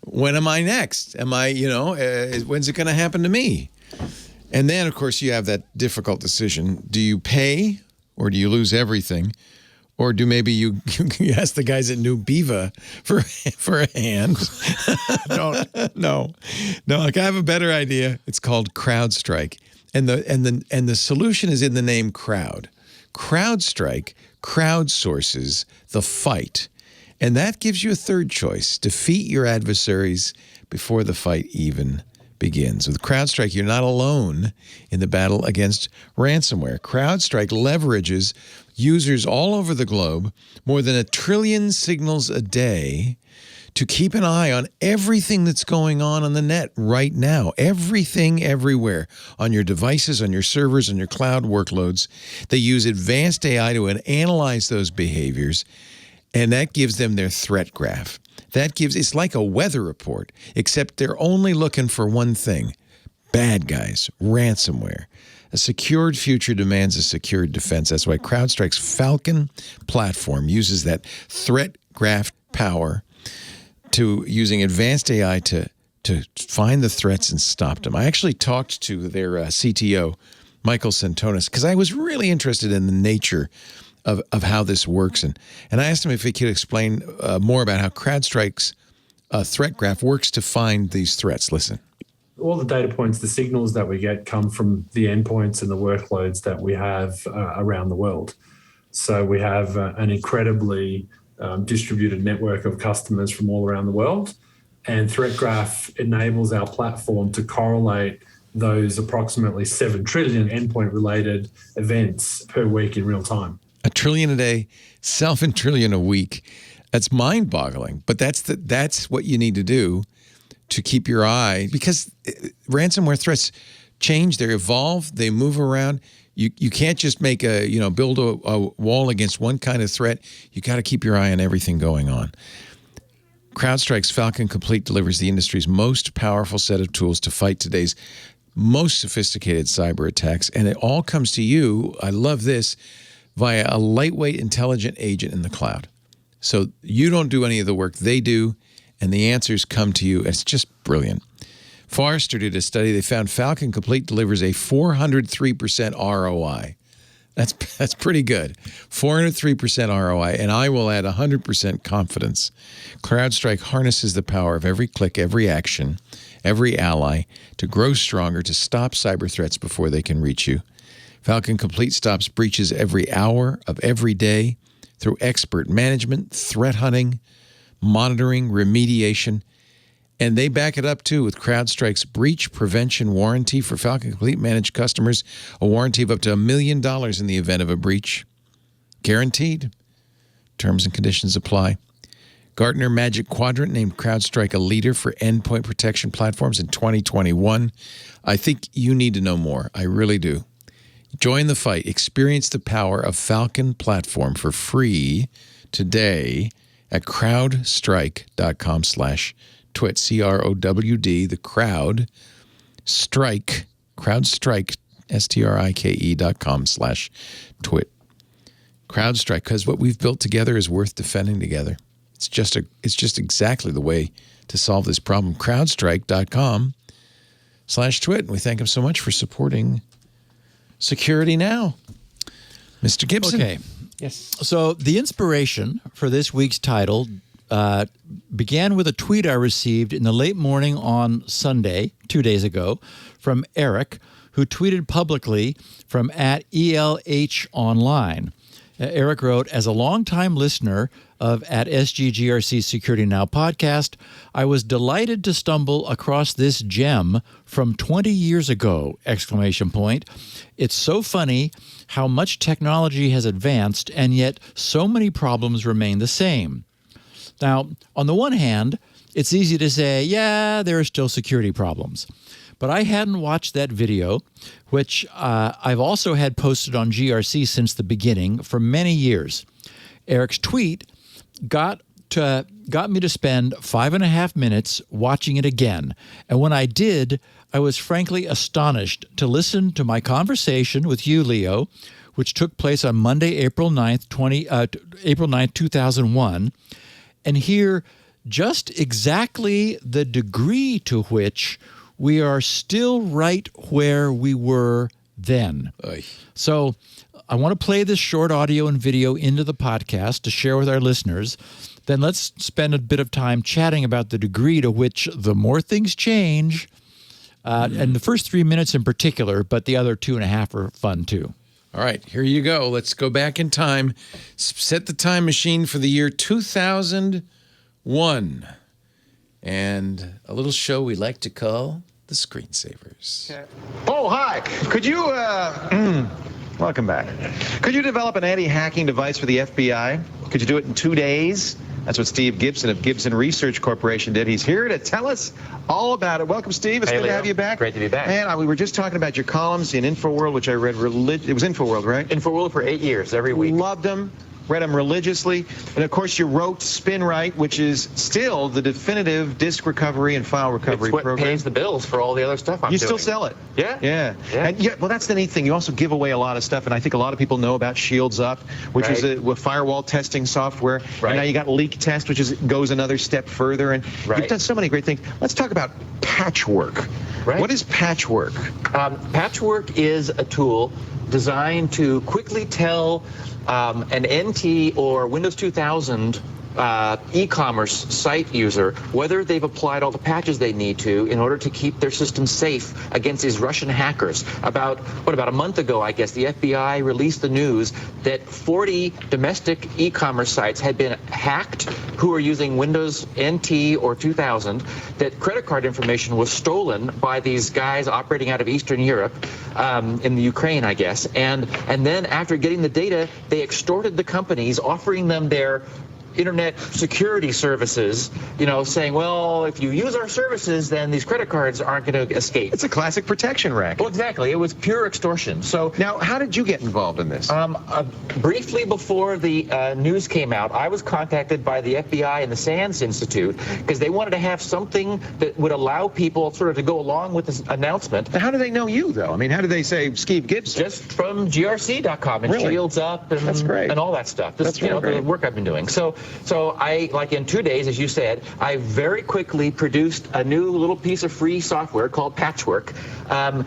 Speaker 1: when am I next? Am I, when's it going to happen to me? And then, of course, you have that difficult decision. Do you pay or do you lose everything? Or do maybe you ask the guys at New Biva for a hand? No. Like, I have a better idea. It's called CrowdStrike. And the solution is in the name crowd. CrowdStrike crowdsources the fight. And that gives you a third choice. Defeat your adversaries before the fight even begins. With CrowdStrike, you're not alone in the battle against ransomware. CrowdStrike leverages users all over the globe, more than 1 trillion signals a day, to keep an eye on everything that's going on the net right now. Everything, everywhere, on your devices, on your servers, on your cloud workloads. They use advanced AI to analyze those behaviors, and that gives them their threat graph. It's like a weather report, except they're only looking for one thing: bad guys, ransomware. A secured future demands a secured defense. That's why CrowdStrike's Falcon platform uses that threat graph power to using advanced AI to find the threats and stop them. I actually talked to their CTO, Michael Santonis, because I was really interested in the nature of how this works. And I asked him if he could explain more about how CrowdStrike's threat graph works to find these threats. Listen.
Speaker 6: All the data points, the signals that we get come from the endpoints and the workloads that we have around the world. So we have an incredibly distributed network of customers from all around the world. And Threat Graph enables our platform to correlate those approximately 7 trillion endpoint-related events per week in real time.
Speaker 1: 1 trillion a day, 7 trillion a week. That's mind-boggling. But that's what you need to do to keep your eye, because ransomware threats change, they evolve, they move around. You can't just make build a wall against one kind of threat. You got to keep your eye on everything going on. CrowdStrike's Falcon Complete delivers the industry's most powerful set of tools to fight today's most sophisticated cyber attacks, and it all comes to you, I love this, via a lightweight intelligent agent in the cloud. So you don't do any of the work, they do, and the answers come to you. It's just brilliant. Forrester did a study. They found Falcon Complete delivers a 403% ROI. That's pretty good. 403% ROI, and I will add 100% confidence. CrowdStrike harnesses the power of every click, every action, every ally to grow stronger, to stop cyber threats before they can reach you. Falcon Complete stops breaches every hour of every day through expert management, threat hunting, monitoring, remediation, and they back it up too with CrowdStrike's breach prevention warranty for Falcon Complete managed customers, a warranty of up to $1 million in the event of a breach. Guaranteed. Terms and conditions apply. Gartner Magic Quadrant named CrowdStrike a leader for endpoint protection platforms in 2021. I think you need to know more. I really do. Join the fight. Experience the power of Falcon platform for free today at crowdstrike.com/twit, CROWD, the crowd, strike, CrowdStrike, STRIKE.com/twit. CrowdStrike, because what we've built together is worth defending together. It's just exactly the way to solve this problem. crowdstrike.com/twit. And we thank him so much for supporting Security Now. Mr. Gibson.
Speaker 4: Okay.
Speaker 1: Yes.
Speaker 4: So the inspiration for this week's title began with a tweet I received in the late morning on Sunday, 2 days ago, from Eric, who tweeted publicly from @ELH Online. Eric wrote, as a longtime listener of at SGGRC Security Now podcast, I was delighted to stumble across this gem from 20 years ago, ! It's so funny how much technology has advanced and yet so many problems remain the same. Now, on the one hand, it's easy to say, yeah, there are still security problems. But I hadn't watched that video, which I've also had posted on GRC since the beginning for many years. Eric's tweet got me to spend 5.5 minutes watching it again. And when I did, I was frankly astonished to listen to my conversation with you, Leo, which took place on Monday, April 9th, 2001, and hear just exactly the degree to which we are still right where we were then. Oy. So I want to play this short audio and video into the podcast to share with our listeners. Then let's spend a bit of time chatting about the degree to which the more things change, and the first 3 minutes in particular, but the other 2.5 are fun too.
Speaker 1: All right, here you go. Let's go back in time. Set the time machine for the year 2001. And a little show we like to call the Screensavers.
Speaker 7: Okay. Oh, hi. Could you, welcome back. Could you develop an anti-hacking device for the FBI? Could you do it in 2 days? That's what Steve Gibson of Gibson Research Corporation did. He's here to tell us all about it. Welcome, Steve. It's good to have you back.
Speaker 8: Great to be back.
Speaker 7: Man, we were just talking about your columns in InfoWorld, which I read. It was InfoWorld, right?
Speaker 8: InfoWorld for 8 years, every week.
Speaker 7: Loved them. Read them religiously. And, of course, you wrote SpinRite, which is still the definitive disk recovery and file recovery program.
Speaker 8: It's what pays the bills for all the other stuff I'm doing.
Speaker 7: You still sell it?
Speaker 8: Yeah.
Speaker 7: Yeah. And well, that's the neat thing. You also give away a lot of stuff, and I think a lot of people know about Shields Up, which is a firewall testing software. Right. And now you got Leak Test, which goes another step further. And you've done so many great things. Let's talk about Patchwork. Right. What is Patchwork?
Speaker 8: Patchwork is a tool designed to quickly tell an NT or Windows 2000 e-commerce site user whether they've applied all the patches they need to in order to keep their system safe against these Russian hackers. About a month ago, I guess, the FBI released the news that 40 domestic e-commerce sites had been hacked who are using Windows NT or 2000, that credit card information was stolen by these guys operating out of Eastern Europe, in the Ukraine, I guess. And then after getting the data, they extorted the companies, offering them their internet security services, saying, well, if you use our services, then these credit cards aren't going to escape.
Speaker 7: It's a classic protection racket.
Speaker 8: Well, exactly. It was pure extortion. So
Speaker 7: now, how did you get involved in this?
Speaker 8: Briefly before the news came out, I was contacted by the FBI and the SANS Institute because they wanted to have something that would allow people sort of to go along with this announcement.
Speaker 7: Now, how do they know you, though? I mean, how do they say Steve Gibson?
Speaker 8: Just from grc.com and Shields Up and,
Speaker 7: That's great.
Speaker 8: And all that stuff.
Speaker 7: That's
Speaker 8: the work I've been doing. So I, like in 2 days, as you said, I very quickly produced a new little piece of free software called Patchwork and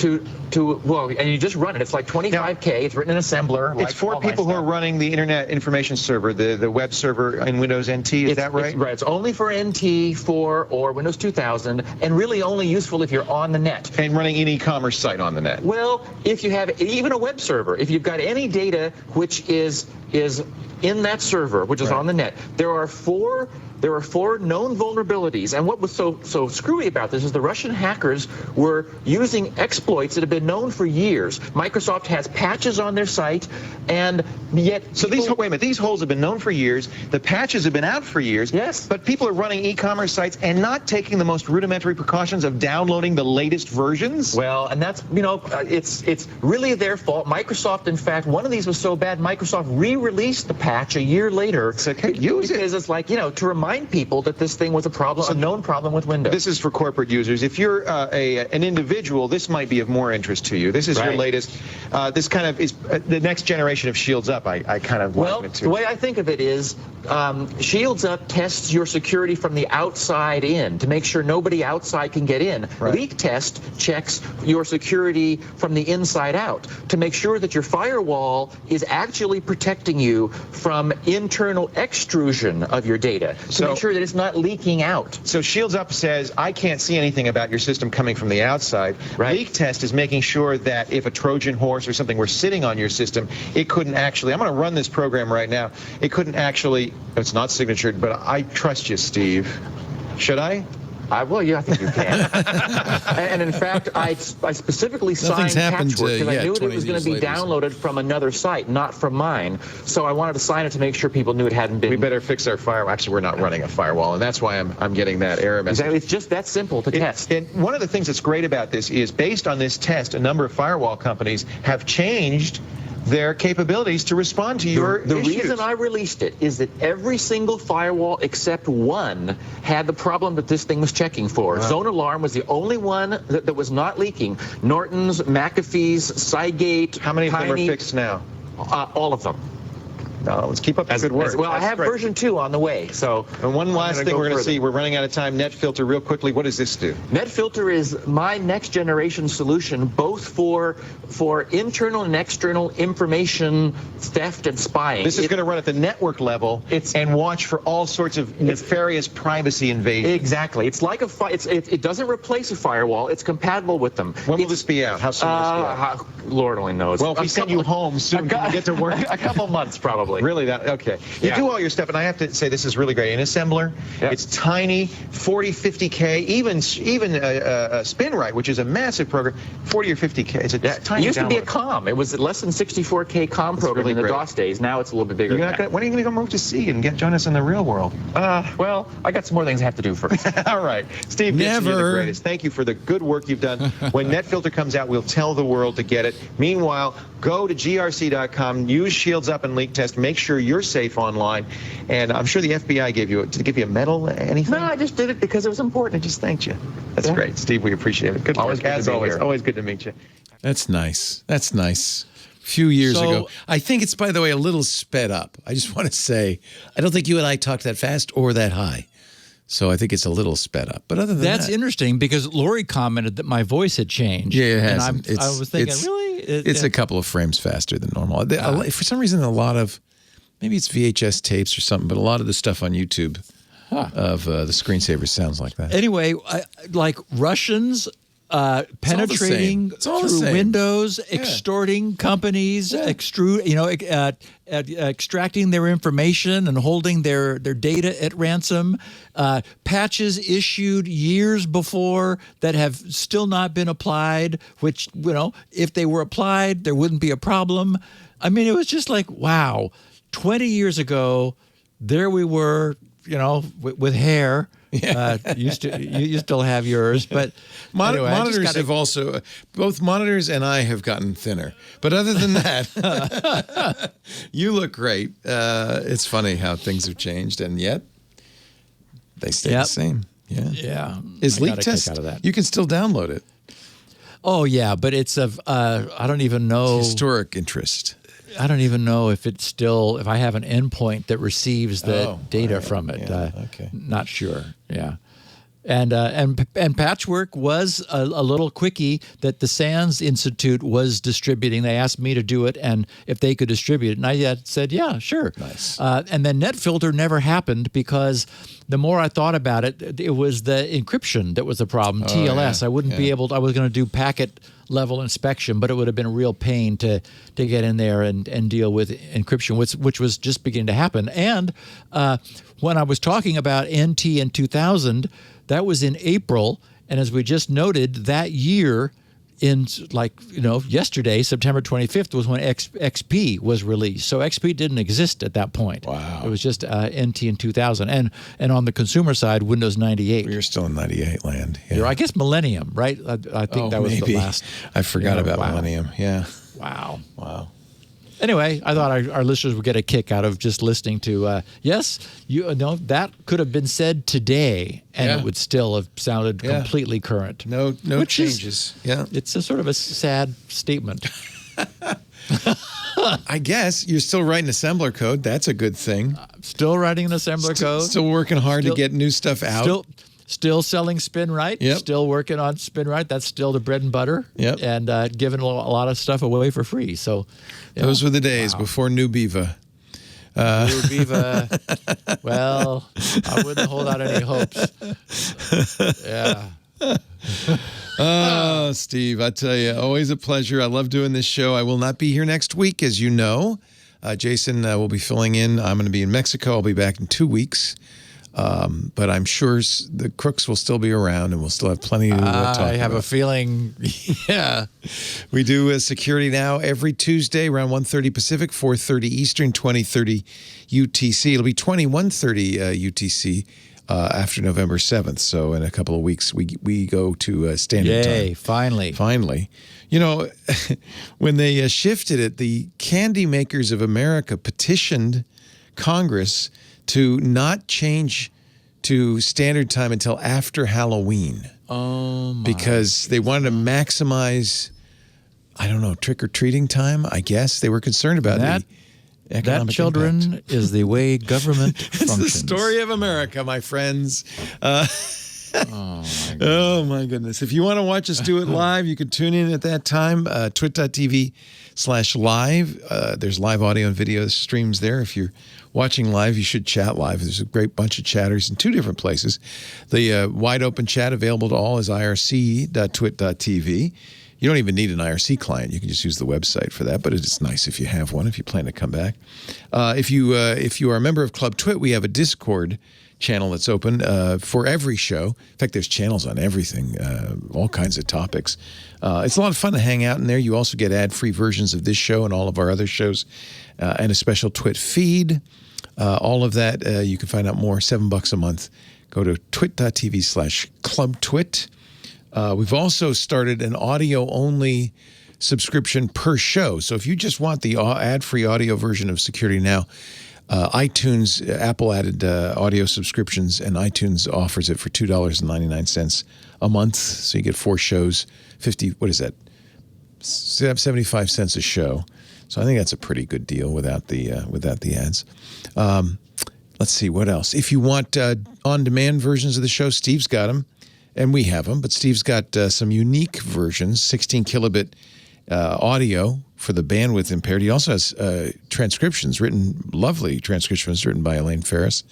Speaker 8: you just run it. It's like 25K. It's written in assembler.
Speaker 7: It's for people who are running the Internet Information Server, the web server in Windows NT. Is that right?
Speaker 8: Right. It's only for NT, 4, or Windows 2000, and really only useful if you're on the net.
Speaker 7: And running an e-commerce site on the net.
Speaker 8: Well, if you have even a web server, if you've got any data which is in that server, which is on the net, there are four known vulnerabilities. And what was so screwy about this is the Russian hackers were using exploits that have been known for years. Microsoft has patches on their site, and yet
Speaker 7: wait a minute, these holes have been known for years. The patches have been out for years.
Speaker 8: Yes.
Speaker 7: But people are running e-commerce sites and not taking the most rudimentary precautions of downloading the latest versions.
Speaker 8: Well, and that's it's really their fault. Microsoft, in fact, one of these was so bad, Microsoft re-released the patch a year later.
Speaker 7: So use it.
Speaker 8: Because it's like, to remind people that this thing was a problem, a known problem with Windows.
Speaker 7: This is for corporate users. If you're an individual, this might be of more interest to you. This is your latest. This kind of is the next generation of Shields Up. I kind of liken it to.
Speaker 8: The way I think of it is, Shields Up tests your security from the outside in to make sure nobody outside can get in.
Speaker 7: Right.
Speaker 8: Leak Test checks your security from the inside out to make sure that your firewall is actually protecting you from internal extrusion of your data. to make sure that it's not leaking out.
Speaker 7: So Shields Up says, I can't see anything about your system coming from the outside.
Speaker 8: Right.
Speaker 7: Leak Test is making sure that if a Trojan horse or something were sitting on your system, it couldn't actually, I'm going to run this program right now, it couldn't actually, it's not signatured, but I trust you, Steve. Should I?
Speaker 8: Well, yeah, I think you can. And in fact, I specifically signed Patchwork because I knew it was going to be downloaded from another site, not from mine. So I wanted to sign it to make sure people knew it hadn't been.
Speaker 7: We better fix our firewall. Actually, we're not running a firewall, and that's why I'm getting that error message.
Speaker 8: Exactly. It's just that simple to test.
Speaker 7: And one of the things that's great about this is, based on this test, a number of firewall companies have changed their capabilities to respond to your issues.
Speaker 8: The reason I released it is that every single firewall except one had the problem that this thing was checking for. Wow. Zone Alarm was the only one that was not leaking. Norton's, McAfee's, Cygate.
Speaker 7: How many of them are fixed now?
Speaker 8: All of them.
Speaker 7: No, let's keep up the good work.
Speaker 8: Well, I have version 2 on the way. So,
Speaker 7: and one last thing we're going to see. We're running out of time. NetFilter, real quickly. What does this do?
Speaker 8: NetFilter is my next generation solution, both for internal and external information theft and spying.
Speaker 7: This is going to run at the network level and watch for all sorts of nefarious privacy invasions.
Speaker 8: Exactly. It's like it doesn't replace a firewall. It's compatible with them.
Speaker 7: When will this be out? How soon will this be out?
Speaker 8: Lord only knows.
Speaker 7: Well, if we send you home soon, can you get to work?
Speaker 8: A couple months, probably.
Speaker 7: Really? Okay. You do all your stuff, and I have to say this is really great. In assembler, it's tiny, 40, 50K, even SpinRite, which is a massive program, 40 or 50K. It's a tiny.
Speaker 8: It used to be a COM. It was less than 64K COM program in the DOS days. Now it's a little bit bigger.
Speaker 7: When are you going to go move to C and join us in the real world?
Speaker 8: Well, I got some more things I have to do first.
Speaker 7: All right. Steve Gibson, you're the greatest. Thank you for the good work you've done. When NetFilter comes out, we'll tell the world to get it. Meanwhile, go to grc.com, use Shields Up and Leak Test, make sure you're safe online, and I'm sure the FBI gave you, did they give you a medal, anything?
Speaker 8: No, I just did it because it was important.
Speaker 7: I just thanked you. That's great. Steve, we appreciate it. Good work, as always. Always good to meet you.
Speaker 1: That's nice. That's nice. A few years ago. I think it's, by the way, a little sped up. I just want to say, I don't think you and I talked that fast or that high. So I think it's a little sped up. But other than
Speaker 4: That's interesting because Lori commented that my voice had changed.
Speaker 1: Yeah, it has.
Speaker 4: And I was thinking, really?
Speaker 1: It's a couple of frames faster than normal. For some reason, a lot of, maybe it's VHS tapes or something, but a lot of the stuff on YouTube of the screensavers sounds like that.
Speaker 4: Anyway, like Russians penetrating through windows, extorting companies, extracting their information and holding their data at ransom. Patches issued years before that have still not been applied, which, if they were applied, there wouldn't be a problem. I mean, it was just like, wow, 20 years ago, there we were, with hair. You still have yours, but anyway,
Speaker 1: monitors have also, both monitors and I have gotten thinner. But other than that, you look great. It's funny how things have changed, and yet they stay the same. Yeah. Is Leak Test? Out of that. You can still download it.
Speaker 4: Oh yeah, but it's of I don't even know,
Speaker 1: it's historic interest.
Speaker 4: I don't even know if it's still, if I have an endpoint that receives the data from it.
Speaker 1: Okay.
Speaker 4: Not sure. Yeah. And Patchwork was a little quickie that the SANS Institute was distributing. They asked me to do it and if they could distribute it. And I said, yeah, sure.
Speaker 1: Nice.
Speaker 4: And then NetFilter never happened because the more I thought about it, it was the encryption that was the problem, TLS. I wouldn't be able to, I was going to do packet level inspection, but it would have been a real pain to get in there and deal with encryption, which was just beginning to happen. And when I was talking about NT in 2000, that was in April, and as we just noted, that year, in yesterday, September 25th, was when XP was released. So XP didn't exist at that point.
Speaker 1: Wow.
Speaker 4: It was just NT in 2000. And on the consumer side, Windows 98.
Speaker 1: You're still in 98 land. Yeah.
Speaker 4: I guess Millennium, right? I think that was the last.
Speaker 1: I forgot about Millennium. Yeah.
Speaker 4: Wow.
Speaker 3: Anyway, I thought our listeners would get a kick out of just listening to, that could have been said today, and it would still have sounded completely current.
Speaker 1: No changes.
Speaker 3: It's a sort of a sad statement.
Speaker 1: I guess you're still writing assembler code. That's a good thing.
Speaker 3: Still writing an assembler code.
Speaker 1: Still working hard to get new stuff out.
Speaker 3: Still selling SpinRite.
Speaker 1: Yep.
Speaker 3: Still working on SpinRite. That's still the bread and butter.
Speaker 1: Yep.
Speaker 3: And giving a lot of stuff away for free. So
Speaker 1: those were the days before New Beaver.
Speaker 3: Viva. Well, I wouldn't hold out any hopes. Yeah.
Speaker 1: Oh, Steve, I tell you, always a pleasure. I love doing this show. I will not be here next week, as you know. Jason will be filling in. I'm going to be in Mexico. I'll be back in 2 weeks. But I'm sure the crooks will still be around, and we'll still have plenty to talk about.
Speaker 3: I have a feeling, yeah.
Speaker 1: We do Security Now every Tuesday around 1:30 Pacific, 4:30 Eastern, 20:30 UTC. It'll be 21:30 UTC after November 7th. So in a couple of weeks, we go to standard time.
Speaker 3: Yay, finally.
Speaker 1: Finally. You know, when they shifted it, the Candy Makers of America petitioned Congress to not change to standard time until after Halloween.
Speaker 3: Oh, my.
Speaker 1: Because they wanted to maximize, I don't know, trick-or-treating time, I guess. They were concerned about the economic
Speaker 3: That, children,
Speaker 1: impact.
Speaker 3: is the way government functions.
Speaker 1: It's the story of America, my friends. Oh, my goodness. If you want to watch us do it live, you can tune in at that time, twit.tv/live. There's live audio and video streams there. If you're watching live, you should chat live. There's a great bunch of chatters in 2 different places. The wide open chat available to all is irc.twit.tv. You don't even need an IRC client. You can just use the website for that, but it's nice if you have one, if you plan to come back. If you are a member of Club Twit, we have a Discord channel that's open for every show. In fact, there's channels on everything, all kinds of topics. It's a lot of fun to hang out in there. You also get ad-free versions of this show and all of our other shows, and a special Twit feed. All of that, you can find out more, $7 a month. Go to twit.tv/clubtwit. We've also started an audio-only subscription per show. So if you just want the ad-free audio version of Security Now, iTunes, Apple added audio subscriptions, and iTunes offers it for $2.99 a month. So you get 4 shows, 75 cents a show. So I think that's a pretty good deal without the ads. Let's see, what else? If you want on-demand versions of the show, Steve's got them, and we have them. But Steve's got some unique versions, 16 kilobit audio for the bandwidth impaired. He also has lovely transcriptions written by Elaine Ferris.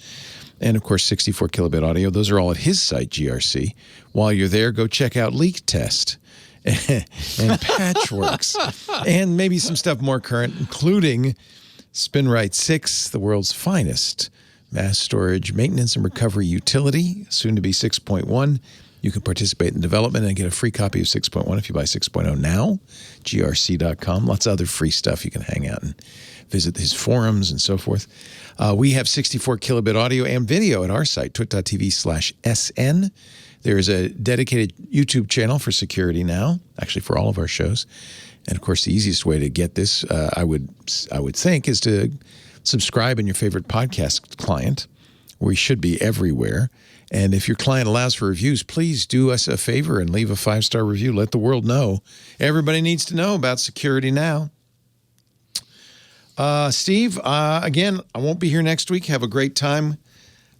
Speaker 1: And, of course, 64 kilobit audio. Those are all at his site, GRC. While you're there, go check out Leak Test and Patchworks and maybe some stuff more current, including SpinRite 6, the world's finest mass storage maintenance and recovery utility, soon to be 6.1. You can participate in the development and get a free copy of 6.1 if you buy 6.0 now, grc.com. Lots of other free stuff. You can hang out and visit his forums and so forth. We have 64 kilobit audio and video at our site, twit.tv/SN. There is a dedicated YouTube channel for Security Now, actually for all of our shows. And, of course, the easiest way to get this, I would think, is to subscribe in your favorite podcast client. We should be everywhere. And if your client allows for reviews, please do us a favor and leave a 5-star review. Let the world know. Everybody needs to know about Security Now. Steve, again, I won't be here next week. Have a great time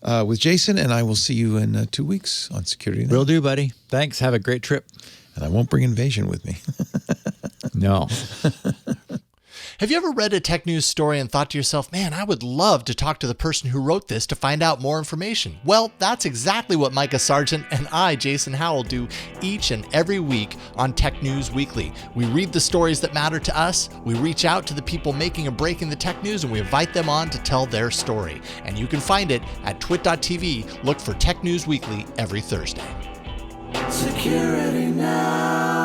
Speaker 1: with Jason, and I will see you in 2 weeks on Security Now.
Speaker 3: Will do, buddy. Thanks. Have a great trip.
Speaker 1: And I won't bring Invasion with me.
Speaker 3: No.
Speaker 9: Have you ever read a tech news story and thought to yourself, man, I would love to talk to the person who wrote this to find out more information? Well, that's exactly what Micah Sargent and I, Jason Howell, do each and every week on Tech News Weekly. We read the stories that matter to us, we reach out to the people making a break in the tech news, and we invite them on to tell their story. And you can find it at twit.tv. Look for Tech News Weekly every Thursday.
Speaker 2: Security Now.